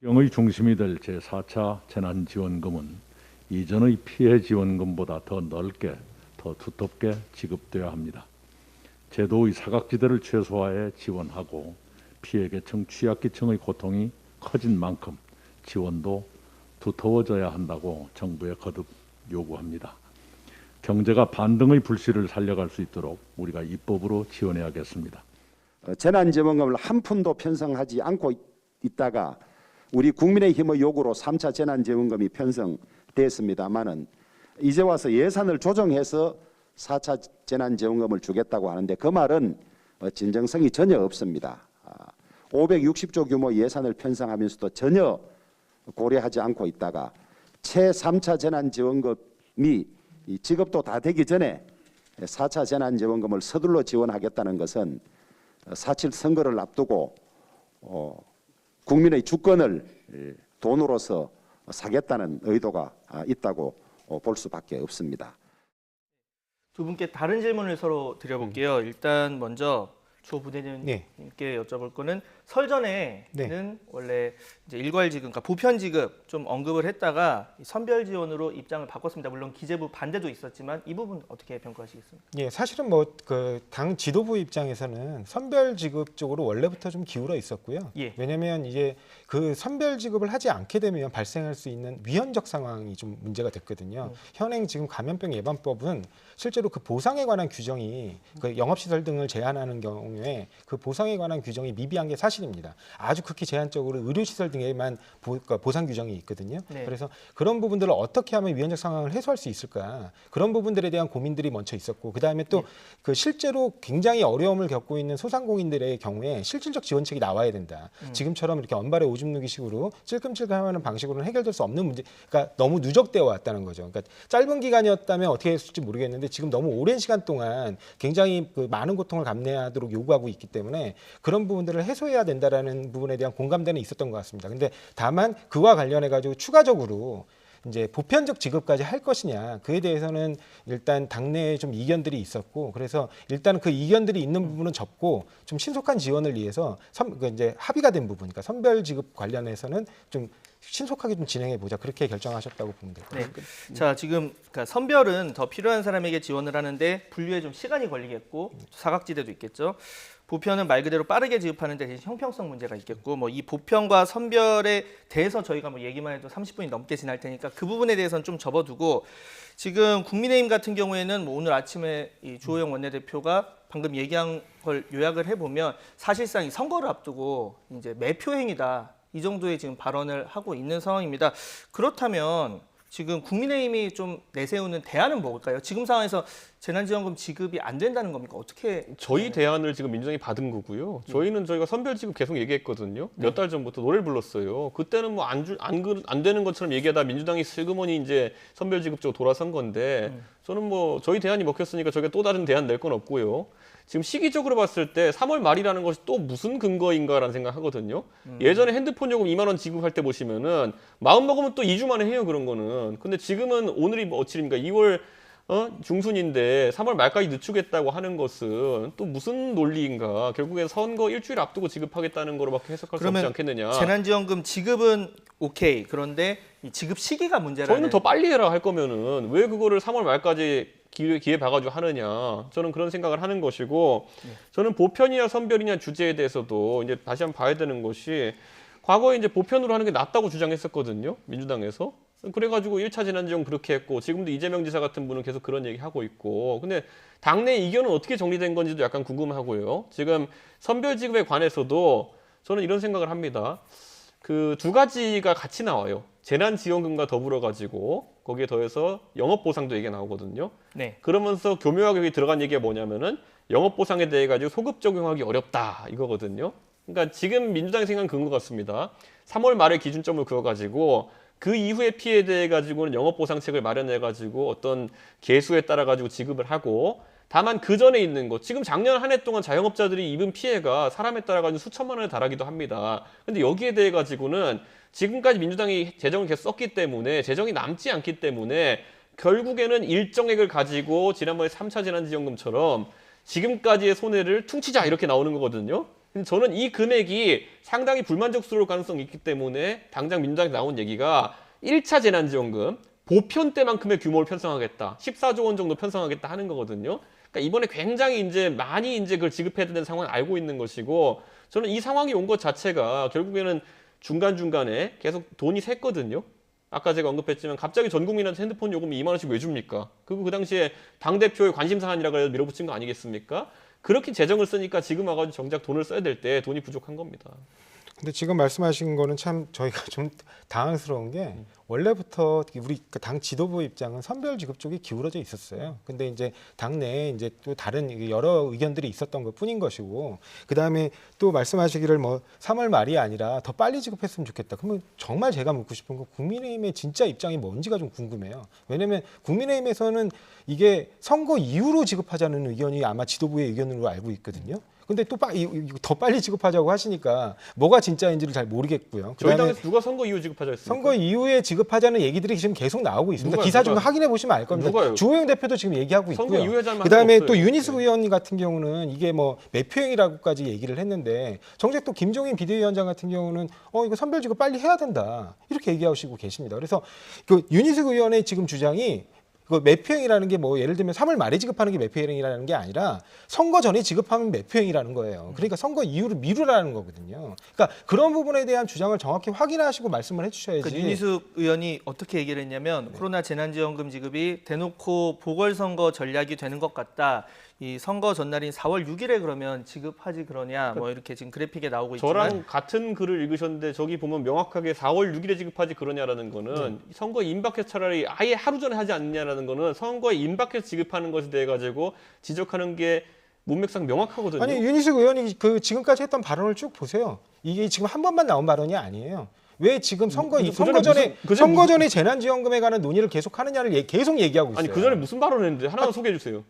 영의 중심이 될 제4차 재난지원금은 이전의 피해 지원금보다 더 넓게, 더 두텁게 지급돼야 합니다. 제도의 사각지대를 최소화해 지원하고 피해 계층, 취약계층의 고통이 커진 만큼 지원도 두터워져야 한다고 정부에 거듭 요구합니다. 경제가 반등의 불씨를 살려갈 수 있도록 우리가 입법으로 지원해야겠습니다. 재난지원금을 한 푼도 편성하지 않고 있다가 우리 국민의힘의 요구로 3차 재난지원금이 편성됐습니다마는 이제 와서 예산을 조정해서 4차 재난지원금을 주겠다고 하는데 그 말은 진정성이 전혀 없습니다. 560조 규모 예산을 편성하면서도 전혀 고려하지 않고 있다가 채 3차 재난지원금이 지급도 다 되기 전에 4차 재난지원금을 서둘러 지원하겠다는 것은 4.7 선거를 앞두고 국민의 주권을 돈으로서 사겠다는 의도가 있다고 볼 수밖에 없습니다. 두 분께 다른 질문을 서로 드려볼게요. 일단 먼저 조 부대장님께 네. 여쭤볼 거는 설 전에는 네. 원래 이제 일괄 지급, 그러니까 보편 지급 좀 언급을 했다가 선별 지원으로 입장을 바꿨습니다. 물론 기재부 반대도 있었지만 이 부분 어떻게 평가하시겠습니까? 예, 사실은 뭐 그 당 지도부 입장에서는 선별 지급 쪽으로 원래부터 좀 기울어 있었고요. 예. 왜냐하면 이제 그 선별 지급을 하지 않게 되면 발생할 수 있는 위헌적 상황이 좀 문제가 됐거든요. 현행 지금 감염병 예방법은 실제로 그 보상에 관한 규정이 그 영업시설 등을 제한하는 경우에 그 보상에 관한 규정이 미비한 게 사실입니다. 아주 극히 제한적으로 의료시설 등에만 보상 규정이 있거든요. 네. 그래서 그런 부분들을 어떻게 하면 위헌적 상황을 해소할 수 있을까, 그런 부분들에 대한 고민들이 먼저 있었고, 그 다음에 또 그 실제로 굉장히 어려움을 겪고 있는 소상공인들의 경우에 실질적 지원책이 나와야 된다. 지금처럼 이렇게 언발에 오줌 누기식으로 찔끔찔끔하는 방식으로는 해결될 수 없는 문제, 그러니까 너무 누적되어 왔다는 거죠. 그러니까 짧은 기간이었다면 어떻게 했을지 모르겠는데 지금 너무 오랜 시간 동안 굉장히 그 많은 고통을 감내하도록 요구하고 있기 때문에 그런 부분들을 해소해야 된다라는 부분에 대한 공감대는 있었던 것 같습니다. 근데 다만 그와 관련해 가지고 추가적으로 이제 보편적 지급까지 할 것이냐, 그에 대해서는 일단 당내에 좀 이견들이 있었고, 그래서 일단 그 이견들이 있는 부분은 접고 좀 신속한 지원을 위해서 이제 합의가 된 부분, 그러니까 선별 지급 관련해서는 좀 신속하게 좀 진행해 보자, 그렇게 결정하셨다고 보면 될 것 같습니다. 네. 자, 지금 그러니까 선별은 더 필요한 사람에게 지원을 하는데 분류에 좀 시간이 걸리겠고 사각지대도 있겠죠. 보편은 말 그대로 빠르게 지급하는 데 대신 형평성 문제가 있겠고, 뭐 이 보편과 선별에 대해서 저희가 뭐 얘기만 해도 30분이 넘게 지날 테니까 그 부분에 대해서는 좀 접어두고, 지금 국민의힘 같은 경우에는 뭐 오늘 아침에 이 주호영 원내대표가 방금 얘기한 걸 요약을 해보면 사실상 이 선거를 앞두고 이제 매표행위다, 이 정도의 지금 발언을 하고 있는 상황입니다. 그렇다면 지금 국민의힘이 좀 내세우는 대안은 뭘까요? 지금 상황에서 재난지원금 지급이 안 된다는 겁니까? 어떻게? 저희 대안을 지금 민주당이 받은 거고요. 저희는 저희가 선별 지급 계속 얘기했거든요. 몇 달 전부터 노래를 불렀어요. 그때는 뭐 안 되는 것처럼 얘기하다 민주당이 슬그머니 이제 선별 지급 쪽으로 돌아선 건데, 저는 뭐 저희 대안이 먹혔으니까 저희가 또 다른 대안 낼 건 없고요. 지금 시기적으로 봤을 때 3월 말이라는 것이 또 무슨 근거인가라는 생각하거든요. 예전에 핸드폰 요금 2만 원 지급할 때 보시면은 마음 먹으면 또 2주 만에 해요, 그런 거는. 근데 지금은 오늘이 며칠입니까? 2월 중순인데 3월 말까지 늦추겠다고 하는 것은 또 무슨 논리인가? 결국엔 선거 일주일 앞두고 지급하겠다는 거로밖에 해석할 수 없지 않겠느냐. 재난지원금 지급은 오케이. 그런데 이 지급 시기가 문제라는. 저희는 더 빨리 해라 할 거면은 왜 그거를 3월 말까지 기회 봐가지고 하느냐. 저는 그런 생각을 하는 것이고, 저는 보편이냐 선별이냐 주제에 대해서도 이제 다시 한번 봐야 되는 것이, 과거에 이제 보편으로 하는 게 낫다고 주장했었거든요, 민주당에서. 그래가지고 1차 재난지원금 그렇게 했고 지금도 이재명 지사 같은 분은 계속 그런 얘기 하고 있고 근데 당내 이견은 어떻게 정리된 건지도 약간 궁금하고요. 지금 선별 지급에 관해서도 저는 이런 생각을 합니다. 그 두 가지가 같이 나와요. 재난지원금과 더불어 가지고 거기에 더해서 영업보상도 얘기가 나오거든요. 네. 그러면서 교묘하게 여기 들어간 얘기가 뭐냐면은 영업보상에 대해 가지고 소급 적용하기 어렵다 이거거든요. 그러니까 지금 민주당이 생각한 그런 것 같습니다. 3월 말에 기준점을 그어가지고 그 이후의 피해에 대해 가지고는 영업보상책을 마련해 가지고 어떤 개수에 따라 가지고 지급을 하고 다만 그 전에 있는 것 지금 작년 한 해 동안 자영업자들이 입은 피해가 사람에 따라 가지고 수천만 원에 달하기도 합니다. 근데 여기에 대해 가지고는 지금까지 민주당이 재정을 계속 썼기 때문에 재정이 남지 않기 때문에 결국에는 일정액을 가지고 지난번에 3차 재난지원금처럼 지금까지의 손해를 퉁치자 이렇게 나오는 거거든요. 근데 저는 이 금액이 상당히 불만족스러울 가능성이 있기 때문에 당장 민주당에 나온 얘기가 1차 재난지원금 보편 때만큼의 규모를 편성하겠다. 14조 원 정도 편성하겠다 하는 거거든요. 그러니까 이번에 굉장히 이제 많이 이제 그걸 지급해야 되는 상황을 알고 있는 것이고 저는 이 상황이 온 것 자체가 결국에는 중간중간에 계속 돈이 샜거든요. 아까 제가 언급했지만 갑자기 전 국민한테 핸드폰 요금 2만 원씩 왜 줍니까? 그리고 그 당시에 당대표의 관심 사안이라고 해서 밀어붙인 거 아니겠습니까? 그렇게 재정을 쓰니까 지금 와가지고 정작 돈을 써야 될 때 돈이 부족한 겁니다. 근데 지금 말씀하신 거는 참 저희가 좀 당황스러운 게 원래부터 우리 당 지도부 입장은 선별 지급 쪽이 기울어져 있었어요. 근데 이제 당내에 이제 또 다른 여러 의견들이 있었던 것 뿐인 것이고 그다음에 또 말씀하시기를 뭐 3월 말이 아니라 더 빨리 지급했으면 좋겠다. 그러면 정말 제가 묻고 싶은 건 국민의힘의 진짜 입장이 뭔지가 좀 궁금해요. 왜냐하면 국민의힘에서는 이게 선거 이후로 지급하자는 의견이 아마 지도부의 의견으로 알고 있거든요. 근데 또 더 빨리 지급하자고 하시니까 뭐가 진짜인지를 잘 모르겠고요. 저희 당에서 누가 선거 이후 지급하자 했습니까? 선거 이후에 지급하자는 얘기들이 지금 계속 나오고 있습니다. 누가요? 기사 좀 누가? 확인해 보시면 알 겁니다. 누가요? 주호영 대표도 지금 얘기하고 선거 있고요. 이후에 하자는 그다음에 말은 또 없어요. 윤희숙 의원 같은 경우는 이게 뭐 매표행위라고까지 얘기를 했는데 정작 또 김종인 비대위원장 같은 경우는 이거 선별 지급 빨리 해야 된다 이렇게 얘기하시고 계십니다. 그래서 그 윤희숙 의원의 지금 주장이 그 매표행위라는 게 뭐 예를 들면 3월 말에 지급하는 게 매표행위라는 게 아니라 선거 전에 지급하면 매표행위라는 거예요. 그러니까 선거 이후로 미루라는 거거든요. 그러니까 그런 부분에 대한 주장을 정확히 확인하시고 말씀을 해주셔야지. 그 윤희숙 의원이 어떻게 얘기를 했냐면 코로나 재난지원금 지급이 대놓고 보궐선거 전략이 되는 것 같다. 이 선거 전날인 4월 6일에 그러면 지급하지 그러냐 뭐 이렇게 지금 그래픽에 나오고 있지만 저랑 같은 글을 읽으셨는데 저기 보면 명확하게 4월 6일에 지급하지 그러냐라는 거는 선거에 임박해서 차라리 아예 하루 전에 하지 않느냐라는 거는 선거에 임박해서 지급하는 것에 대해 가지고 지적하는 게 문맥상 명확하거든요. 아니 윤희숙 의원이 그 지금까지 했던 발언을 쭉 보세요. 이게 지금 한 번만 나온 발언이 아니에요. 왜 지금 선거 전에 재난지원금에 관한 논의를 계속 하느냐를 계속 얘기하고 있어요. 아니 그 전에 무슨 발언했는데 하나만 소개해 주세요.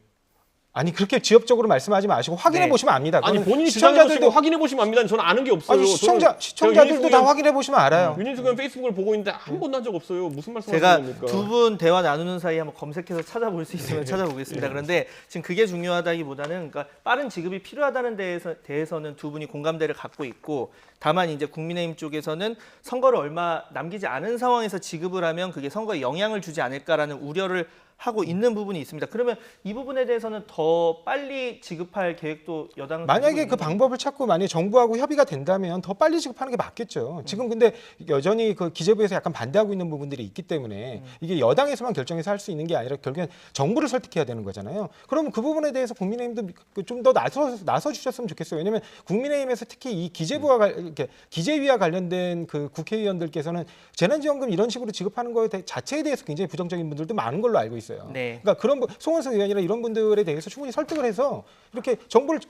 아니 그렇게 지엽적으로 말씀하지 마시고 확인해 보시면 압니다. 아니 본인이 시청자들도 시청자들도 확인해 보시면 압니다. 저는 아는 게 없어요. 아니 시청자들도 다 확인해 보시면 알아요. 윤희숙 의원 페이스북을 보고 있는데 한 번도 한 적 없어요. 무슨 말씀하시는 제가 겁니까? 두 분 대화 나누는 사이에 한번 검색해서 찾아볼 수 있으면 찾아보겠습니다. 그런데 지금 그게 중요하다기보다는 그러니까 빠른 지급이 필요하다는 대해서는 두 분이 공감대를 갖고 있고 다만 이제 국민의힘 쪽에서는 선거를 얼마 남기지 않은 상황에서 지급을 하면 그게 선거에 영향을 주지 않을까라는 우려를 하고 있는 부분이 있습니다. 그러면 이 부분에 대해서는 더 빨리 지급할 계획도 여당은 만약에 그 방법을 찾고 만약에 정부하고 협의가 된다면 더 빨리 지급하는 게 맞겠죠. 지금 근데 여전히 그 기재부에서 약간 반대하고 있는 부분들이 있기 때문에 이게 여당에서만 결정해서 할 수 있는 게 아니라 결국엔 정부를 설득해야 되는 거잖아요. 그럼 그 부분에 대해서 국민의힘도 좀 더 나서 주셨으면 좋겠어요. 왜냐하면 국민의힘에서 특히 이 기재위와 관련된 그 국회의원들께서는 재난지원금 이런 식으로 지급하는 거에 자체에 대해서 굉장히 부정적인 분들도 많은 걸로 알고 있어요. 네. 그러니까 그런 송원석 의원이나 이런 분들에 대해서 충분히 설득을 해서 이렇게 정부를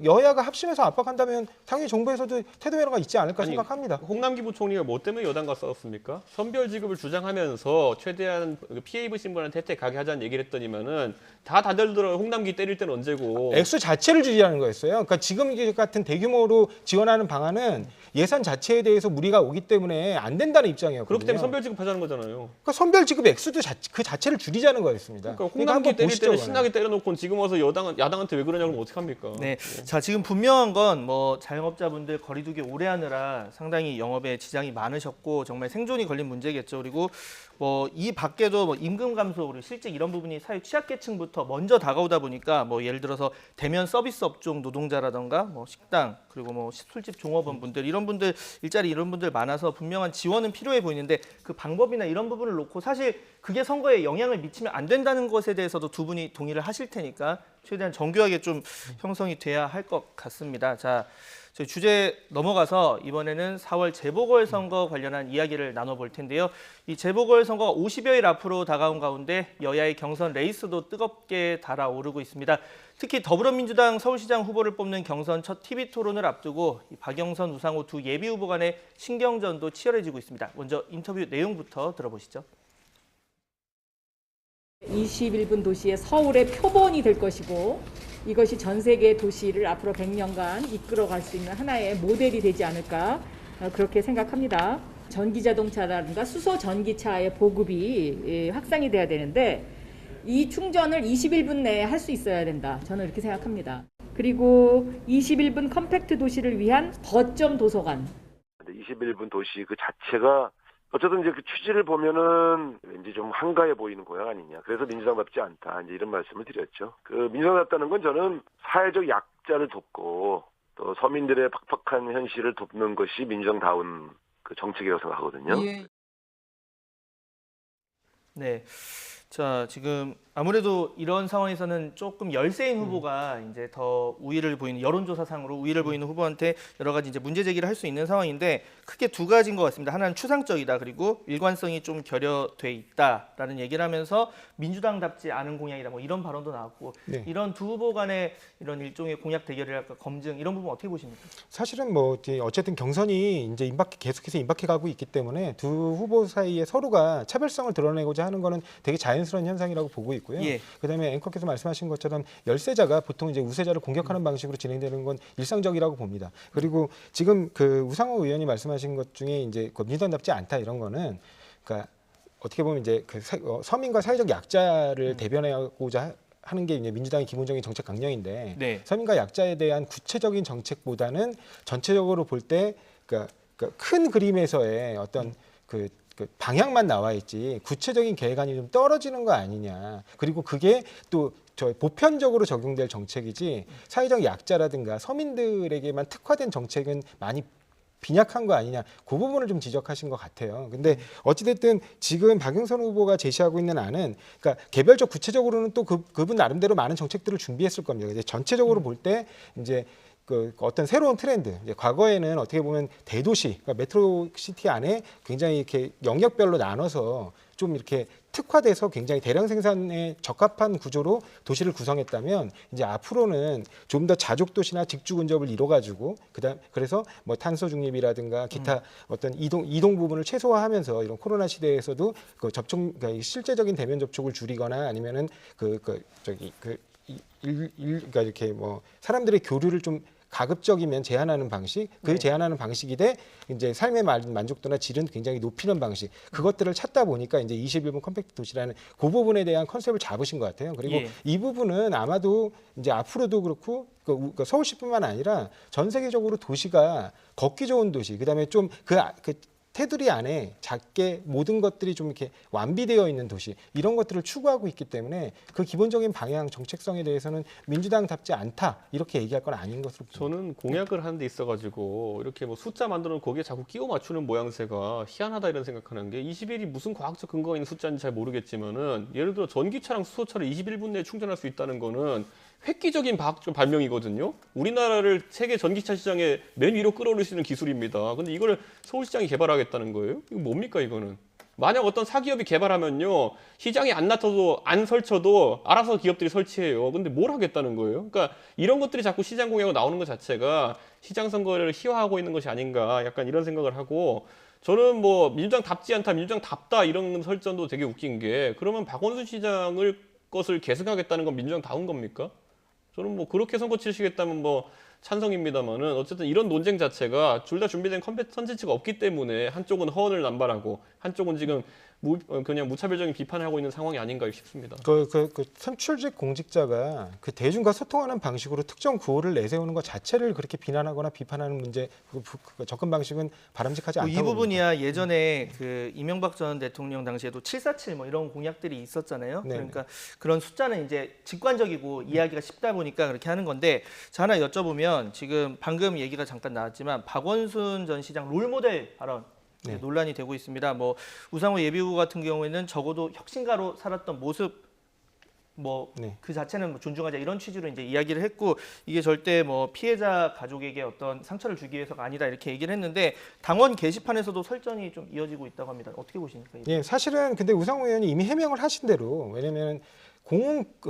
여야가 합심해서 압박한다면 당연히 정부에서도 태도 변화가 있지 않을까 생각합니다. 홍남기 부총리가 뭐 때문에 여당과 싸웠습니까? 선별 지급을 주장하면서 최대한 피해 입으신 분한테 혜택 가게 하자는 얘기를 했더니만은 다들 들어 홍남기 때릴 때는 언제고. 액수 자체를 줄이라는 거였어요. 그러니까 지금 같은 대규모로 지원하는 방안은 예산 자체에 대해서 무리가 오기 때문에 안 된다는 입장이었거든요. 그렇기 때문에 선별 지급하자는 거잖아요. 그러니까 선별 지급 액수도 그 자체를 줄이자는 거였습니다. 그러니까 홍남기 때릴 때는 신나게 때려놓고 지금 와서 야당한테 왜 그러냐고 그러면 어떡합니까? 네. 자, 지금 분명한 건 뭐 자영업자분들 거리두기 오래 하느라 상당히 영업에 지장이 많으셨고 정말 생존이 걸린 문제겠죠. 그리고 뭐 이 밖에도 뭐 임금 감소 그리고 실직 이런 부분이 사회 취약계층부터 먼저 다가오다 보니까 뭐 예를 들어서 대면 서비스 업종 노동자라던가 뭐 식당 그리고 뭐 술집 종업원 분들 이런 분들 일자리 이런 분들 많아서 분명한 지원은 필요해 보이는데 그 방법이나 이런 부분을 놓고 사실 그게 선거에 영향을 미치면 안 된다는 것에 대해서도 두 분이 동의를 하실 테니까 최대한 정교하게 좀 형성이 돼야 할 것 같습니다. 자, 저희 주제 넘어가서 이번에는 4월 재보궐선거 관련한 이야기를 나눠볼 텐데요. 이 재보궐선거가 50여일 앞으로 다가온 가운데 여야의 경선 레이스도 뜨겁게 달아오르고 있습니다. 특히 더불어민주당 서울시장 후보를 뽑는 경선 첫 TV토론을 앞두고 이 박영선, 우상호 두 예비후보 간의 신경전도 치열해지고 있습니다. 먼저 인터뷰 내용부터 들어보시죠. 21분 도시의 서울의 표본이 될 것이고 이것이 전 세계 도시를 앞으로 100년간 이끌어갈 수 있는 하나의 모델이 되지 않을까 그렇게 생각합니다. 전기자동차라든가 수소전기차의 보급이 확산이 돼야 되는데 이 충전을 21분 내에 할 수 있어야 된다. 저는 이렇게 생각합니다. 그리고 21분 컴팩트 도시를 위한 거점 도서관. 21분 도시 그 자체가 어쨌든 이제 그 취지를 보면은 왠지 좀 한가해 보이는 고향 아니냐. 그래서 민주당답지 않다. 이제 이런 말씀을 드렸죠. 그 민주당답다는 건 저는 사회적 약자를 돕고 또 서민들의 팍팍한 현실을 돕는 것이 민주당다운 그 정책이라고 생각하거든요. 예. 네. 자, 지금 아무래도 이런 상황에서는 조금 열세인 후보가 이제 더 우위를 보이는 여론조사상으로 우위를 보이는 후보한테 여러 가지 이제 문제 제기를 할 수 있는 상황인데 크게 두 가지인 것 같습니다. 하나는 추상적이다 그리고 일관성이 좀 결여돼 있다라는 얘기를 하면서 민주당답지 않은 공약이다 뭐 이런 발언도 나왔고 네. 이런 두 후보 간의 이런 일종의 공약 대결이랄까 검증 이런 부분 어떻게 보십니까? 사실은 뭐 어쨌든 경선이 이제 계속해서 임박해 가고 있기 때문에 두 후보 사이에 서로가 차별성을 드러내고자 하는 거는 되게 자연스러운 현상이라고 보고 있고요. 예. 그다음에 앵커께서 말씀하신 것처럼 열세자가 보통 이제 우세자를 공격하는 방식으로 진행되는 건 일상적이라고 봅니다. 그리고 지금 그 우상호 의원이 말씀하신 것 중에 이제 그 민주당답지 않다 이런 거는 그러니까 어떻게 보면 이제 그 서민과 사회적 약자를 대변하고자 하는 게 이제 민주당의 기본적인 정책 강령인데 네. 서민과 약자에 대한 구체적인 정책보다는 전체적으로 볼 때 그러니까 큰 그림에서의 어떤 그 방향만 나와 있지 구체적인 계획안이 좀 떨어지는 거 아니냐. 그리고 그게 또 보편적으로 적용될 정책이지 사회적 약자라든가 서민들에게만 특화된 정책은 많이 빈약한 거 아니냐. 그 부분을 좀 지적하신 것 같아요. 근데 어찌됐든 지금 박영선 후보가 제시하고 있는 안은 그러니까 개별적 구체적으로는 또 그분 나름대로 많은 정책들을 준비했을 겁니다. 이제 전체적으로 볼 때 이제 그 어떤 새로운 트렌드, 이제 과거에는 어떻게 보면 대도시, 그러니까 메트로시티 안에 굉장히 이렇게 영역별로 나눠서 좀 이렇게 특화돼서 굉장히 대량 생산에 적합한 구조로 도시를 구성했다면 이제 앞으로는 좀 더 자족 도시나 직주 근접을 이뤄가지고 그래서 뭐 탄소 중립이라든가 기타 어떤 이동 부분을 최소화하면서 이런 코로나 시대에서도 그 그러니까 실제적인 대면 접촉을 줄이거나 아니면은 그러니까 이렇게 뭐 사람들의 교류를 좀 가급적이면 제한하는 방식, 제한하는 방식이 돼 이제 삶의 만족도나 질은 굉장히 높이는 방식, 그것들을 찾다 보니까 이제 21분 컴팩트 도시라는 그 부분에 대한 컨셉을 잡으신 것 같아요. 그리고 예. 이 부분은 아마도 이제 앞으로도 그렇고 그 서울시뿐만 아니라 전 세계적으로 도시가 걷기 좋은 도시, 그다음에 좀 그 테두리 안에 작게 모든 것들이 좀 이렇게 완비되어 있는 도시 이런 것들을 추구하고 있기 때문에 그 기본적인 방향 정책성에 대해서는 민주당답지 않다 이렇게 얘기할 건 아닌 것으로 봅니다. 저는 공약을 하는 데 있어가지고 이렇게 뭐 숫자 만들어 거기에 자꾸 끼워 맞추는 모양새가 희한하다 이런 생각하는 게 21이 무슨 과학적 근거가 있는 숫자인지 잘 모르겠지만은 예를 들어 전기차랑 수소차를 21분 내에 충전할 수 있다는 거는 획기적인 과학적 발명이거든요. 우리나라를 세계 전기차 시장의 맨 위로 끌어올릴 수 있는 기술입니다. 근데 이걸 서울시장이 개발하겠다는 거예요? 이거 뭡니까 이거는? 만약 어떤 사기업이 개발하면요. 시장이 안 나타도 안 설쳐도 알아서 기업들이 설치해요. 근데 뭘 하겠다는 거예요? 그러니까 이런 것들이 자꾸 시장 공약으로 나오는 것 자체가 시장 선거를 희화하고 있는 것이 아닌가 약간 이런 생각을 하고 저는 뭐 민주당답지 않다, 민주당답다 이런 설전도 되게 웃긴 게 그러면 박원순 시장을 것을 계승하겠다는 건 민주당다운 겁니까? 저는 뭐 그렇게 선거 치르시겠다면 뭐 찬성입니다만은 어쨌든 이런 논쟁 자체가 둘 다 준비된 컨텐츠가 없기 때문에 한쪽은 허언을 남발하고 한쪽은 지금 그냥 무차별적인 비판을 하고 있는 상황이 아닌가 싶습니다. 그 선출직 공직자가 그 대중과 소통하는 방식으로 특정 구호를 내세우는 것 자체를 그렇게 비난하거나 비판하는 문제, 그 접근 방식은 바람직하지 않다고 이 부분이야 예전에 그 이명박 전 대통령 당시에도 747 뭐 이런 공약들이 있었잖아요. 네네. 그러니까 그런 숫자는 이제 직관적이고 이해하기가 쉽다 보니까 그렇게 하는 건데, 자, 하나 여쭤보면 지금 방금 얘기가 잠깐 나왔지만 박원순 전 시장 롤모델 발언 네. 논란이 되고 있습니다. 뭐 우상호 예비후보 같은 경우에는 적어도 혁신가로 살았던 모습 뭐 그 자체는 뭐 존중하자 이런 취지로 이제 이야기를 했고, 이게 절대 뭐 피해자 가족에게 어떤 상처를 주기 위해서가 아니다 이렇게 얘기를 했는데, 당원 게시판에서도 설전이 좀 이어지고 있다고 합니다. 어떻게 보십니까? 예, 사실은 근데 우상호 의원이 이미 해명을 하신 대로, 왜냐면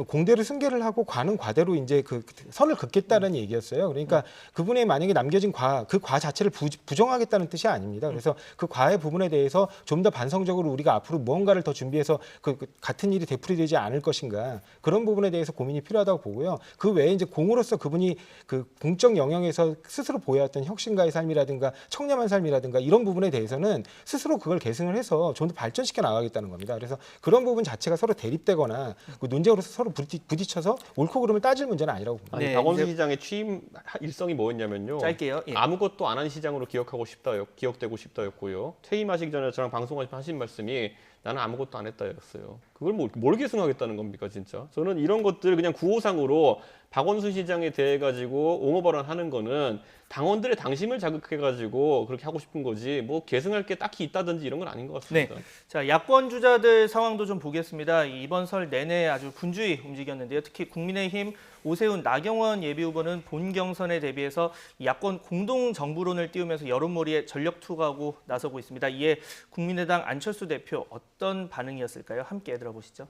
공대로 승계를 하고 과는 과대로 이제 그 선을 긋겠다는 얘기였어요. 그러니까 그분의 만약에 남겨진 그 과 자체를 부정하겠다는 뜻이 아닙니다. 그래서 그 과의 부분에 대해서 좀 더 반성적으로 우리가 앞으로 무언가를 더 준비해서 그 같은 일이 되풀이되지 않을 것인가, 그런 부분에 대해서 고민이 필요하다고 보고요. 그 외에 이제 공으로서 그분이 그 공적 영역에서 스스로 보여왔던 혁신가의 삶이라든가 청렴한 삶이라든가 이런 부분에 대해서는 스스로 그걸 계승을 해서 좀 더 발전시켜 나가겠다는 겁니다. 그래서 그런 부분 자체가 서로 대립되거나 그 논쟁으로서 서로 부딪혀서 옳고 그름을 따질 문제는 아니라고 봅니다. 아니, 박원순 시장의 취임 일성이 뭐였냐면요. 짧게요. 예. 아무것도 안 한 시장으로 기억되고 싶다였고요. 퇴임하시기 전에 저랑 방송하신 말씀이 나는 아무것도 안 했다였어요. 그걸 뭘 계승하겠다는 겁니까, 진짜? 저는 이런 것들 그냥 구호상으로 박원순 시장에 대해 가지고 옹호 발언하는 거는 당원들의 당심을 자극해 가지고 그렇게 하고 싶은 거지, 뭐 계승할 게 딱히 있다든지 이런 건 아닌 것 같습니다. 네. 자, 야권 주자들 상황도 좀 보겠습니다. 이번 설 내내 아주 분주히 움직였는데요. 특히 국민의힘 오세훈, 나경원 예비후보는 본 경선에 대비해서 야권 공동 정부론을 띄우면서 여론몰이에 전력 투구하고 나서고 있습니다. 이에 국민의당 안철수 대표 어떤 반응이었을까요? 함께 들어보시죠.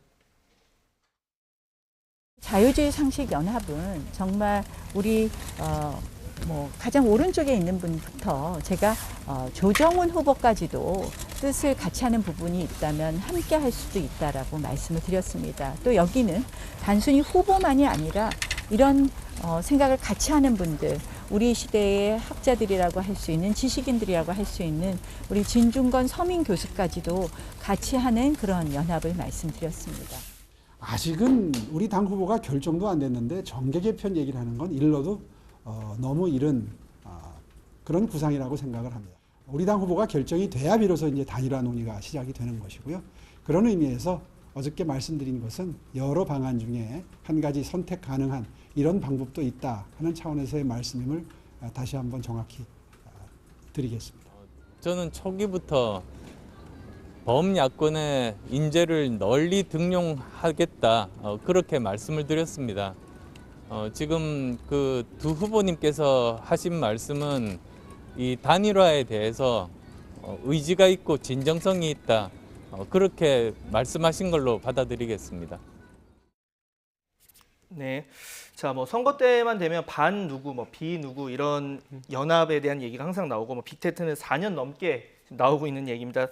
자유주의 상식 연합은 정말 우리 가장 오른쪽에 있는 분부터 제가 조정훈 후보까지도 뜻을 같이 하는 부분이 있다면 함께 할 수도 있다라고 말씀을 드렸습니다. 또 여기는 단순히 후보만이 아니라 이런 생각을 같이 하는 분들, 우리 시대의 학자들이라고 할 수 있는 지식인들이라고 할 수 있는 우리 진중권 서민 교수까지도 같이 하는 그런 연합을 말씀드렸습니다. 아직은 우리 당 후보가 결정도 안 됐는데 정계 개편 얘기를 하는 건 일러도 너무 이른 그런 구상이라고 생각을 합니다. 우리 당 후보가 결정이 돼야 비로소 이제 단일화 논의가 시작이 되는 것이고요. 그런 의미에서 어저께 말씀드린 것은 여러 방안 중에 한 가지 선택 가능한 이런 방법도 있다 하는 차원에서의 말씀임을 다시 한번 정확히 드리겠습니다. 저는 초기부터 범야권의 인재를 널리 등용하겠다 그렇게 말씀을 드렸습니다. 지금 그 두 후보님께서 하신 말씀은 이 단일화에 대해서 의지가 있고 진정성이 있다 그렇게 말씀하신 걸로 받아들이겠습니다. 네. 자, 뭐 선거 때만 되면 반 누구, 뭐 비 누구 이런 연합에 대한 얘기가 항상 나오고, 뭐 빅테크는 4년 넘게 나오고 있는 얘기입니다.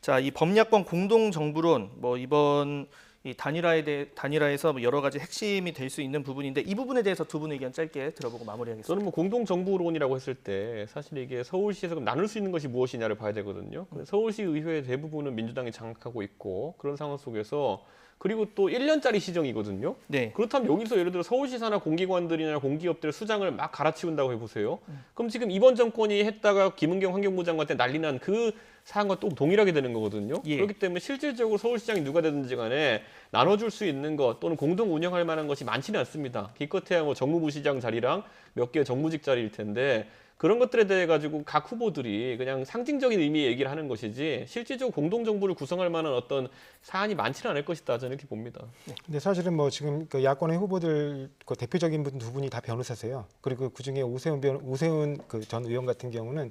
자, 이 범야권 공동 정부론, 뭐 이번 이 단일화에서 뭐 여러 가지 핵심이 될 수 있는 부분인데, 이 부분에 대해서 두 분 의견 짧게 들어보고 마무리하겠습니다. 저는 뭐 공동 정부론이라고 했을 때 사실 이게 서울시에서 나눌 수 있는 것이 무엇이냐를 봐야 되거든요. 서울시 의회 대부분은 민주당이 장악하고 있고, 그런 상황 속에서 그리고 또 1년짜리 시정이거든요. 네. 그렇다면 여기서 예를 들어 서울시 산하 공기관들이나 공기업들 수장을 막 갈아치운다고 해보세요. 그럼 지금 이번 정권이 했다가 김은경 환경부 장관한테 난리 난 그 사안과 또 동일하게 되는 거거든요. 예. 그렇기 때문에 실질적으로 서울시장이 누가 되든지 간에 나눠줄 수 있는 것 또는 공동 운영할 만한 것이 많지는 않습니다. 기껏해야 뭐 정무부시장 자리랑 몇 개의 정무직 자리일 텐데, 그런 것들에 대해 가지고 각 후보들이 그냥 상징적인 의미의 얘기를 하는 것이지 실질적으로 공동정부를 구성할 만한 어떤 사안이 많지는 않을 것이다, 저는 이렇게 봅니다. 근데 사실은 뭐 지금 그 야권의 후보들 그 대표적인 분 두 분이 다 변호사세요. 그리고 그 중에 오세훈 그 전 의원 같은 경우는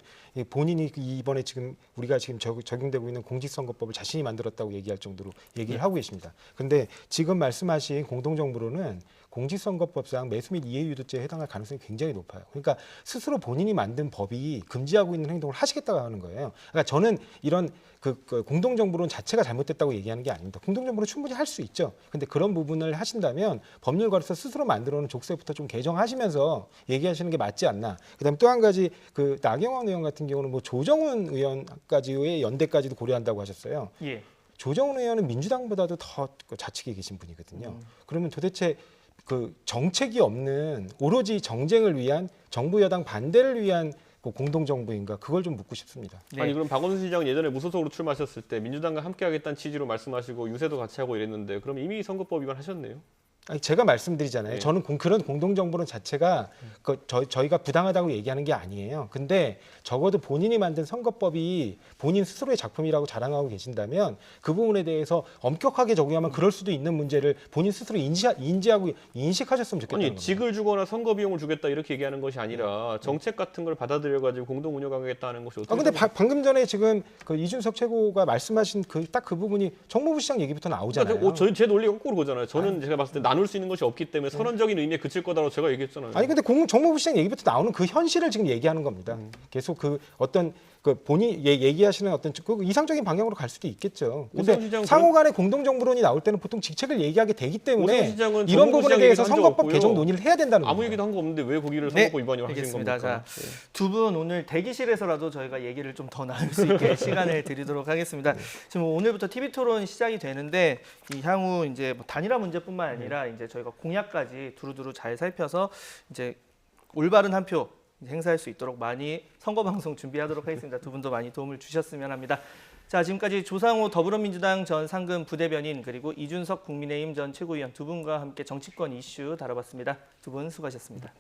본인이 이번에 지금 우리가 지금 적용되고 있는 공직선거법을 자신이 만들었다고 얘기할 정도로 얘기를 하고 계십니다. 근데 지금 말씀하신 공동정부로는 공직선거법상 매수 및 이해유도죄에 해당할 가능성이 굉장히 높아요. 그러니까 스스로 본인이 만든 법이 금지하고 있는 행동을 하시겠다고 하는 거예요. 그러니까 저는 이런 그 공동정부론 자체가 잘못됐다고 얘기하는 게 아닙니다. 공동정부로 충분히 할 수 있죠. 근데 그런 부분을 하신다면 법률가로서 스스로 만들어놓은 족쇄부터 좀 개정하시면서 얘기하시는 게 맞지 않나. 그다음에 또 한 가지 그 나경원 의원 같은 경우는 뭐 조정훈 의원까지의 연대까지도 고려한다고 하셨어요. 예. 조정훈 의원은 민주당보다도 더 좌측에 계신 분이거든요. 그러면 도대체 그 정책이 없는 오로지 정쟁을 위한 정부 여당 반대를 위한 공동정부인가 그걸 좀 묻고 싶습니다. 아니 그럼 박원순 시장은 예전에 무소속으로 출마하셨을 때 민주당과 함께하겠다는 취지로 말씀하시고 유세도 같이 하고 이랬는데 그럼 이미 선거법 위반하셨네요. 아니, 제가 말씀드리잖아요. 네. 저는 그런 공동정부론 자체가 저희가 부당하다고 얘기하는 게 아니에요. 근데 적어도 본인이 만든 선거법이 본인 스스로의 작품이라고 자랑하고 계신다면 그 부분에 대해서 엄격하게 적용하면 그럴 수도 있는 문제를 본인 스스로 인지하고 인식하셨으면 좋겠다는 아니 겁니다. 직을 주거나 선거 비용을 주겠다 이렇게 얘기하는 것이 아니라 정책 같은 걸 받아들여가지고 공동 운영하겠다는 것이 어떻게? 근데 방금 전에 지금 그 이준석 최고가 말씀하신 딱 그 부분이 정무부 시장 얘기부터 나오잖아요. 그러니까 제 논리가 거꾸로 그거잖아요. 저는 제가 봤을 때 나눌 수 있는 것이 없기 때문에 선언적인 의미에 그칠 거다라고 제가 얘기했잖아요. 아니 근데 정무부 시장 얘기부터 나오는 그 현실을 지금 얘기하는 겁니다. 계속 그 어떤 그 본인 얘기하시는 어떤 그 이상적인 방향으로 갈 수도 있겠죠. 근데 상호간의 공동정부론이 나올 때는 보통 직책을 얘기하게 되기 때문에 이런 부분에 대해서 선거법 개정 논의를 해야 된다는 거예요. 아무 얘기도 한 거 없는데 왜 거기를 선거법 위반이라고 하시는 알겠습니다. 겁니까? 두 분 오늘 대기실에서라도 저희가 얘기를 좀 더 나눌 수 있게 시간을 드리도록 하겠습니다. 지금 오늘부터 TV 토론 시작이 되는데 이 향후 이제 뭐 단일화 문제뿐만 아니라 이제 저희가 공약까지 두루두루 잘 살펴서 이제 올바른 한 표 행사할 수 있도록 많이 선거 방송 준비하도록 하겠습니다. 두 분도 많이 도움을 주셨으면 합니다. 자, 지금까지 조상호 더불어민주당 전 상근 부대변인 그리고 이준석 국민의힘 전 최고위원 두 분과 함께 정치권 이슈 다뤄봤습니다. 두 분 수고하셨습니다.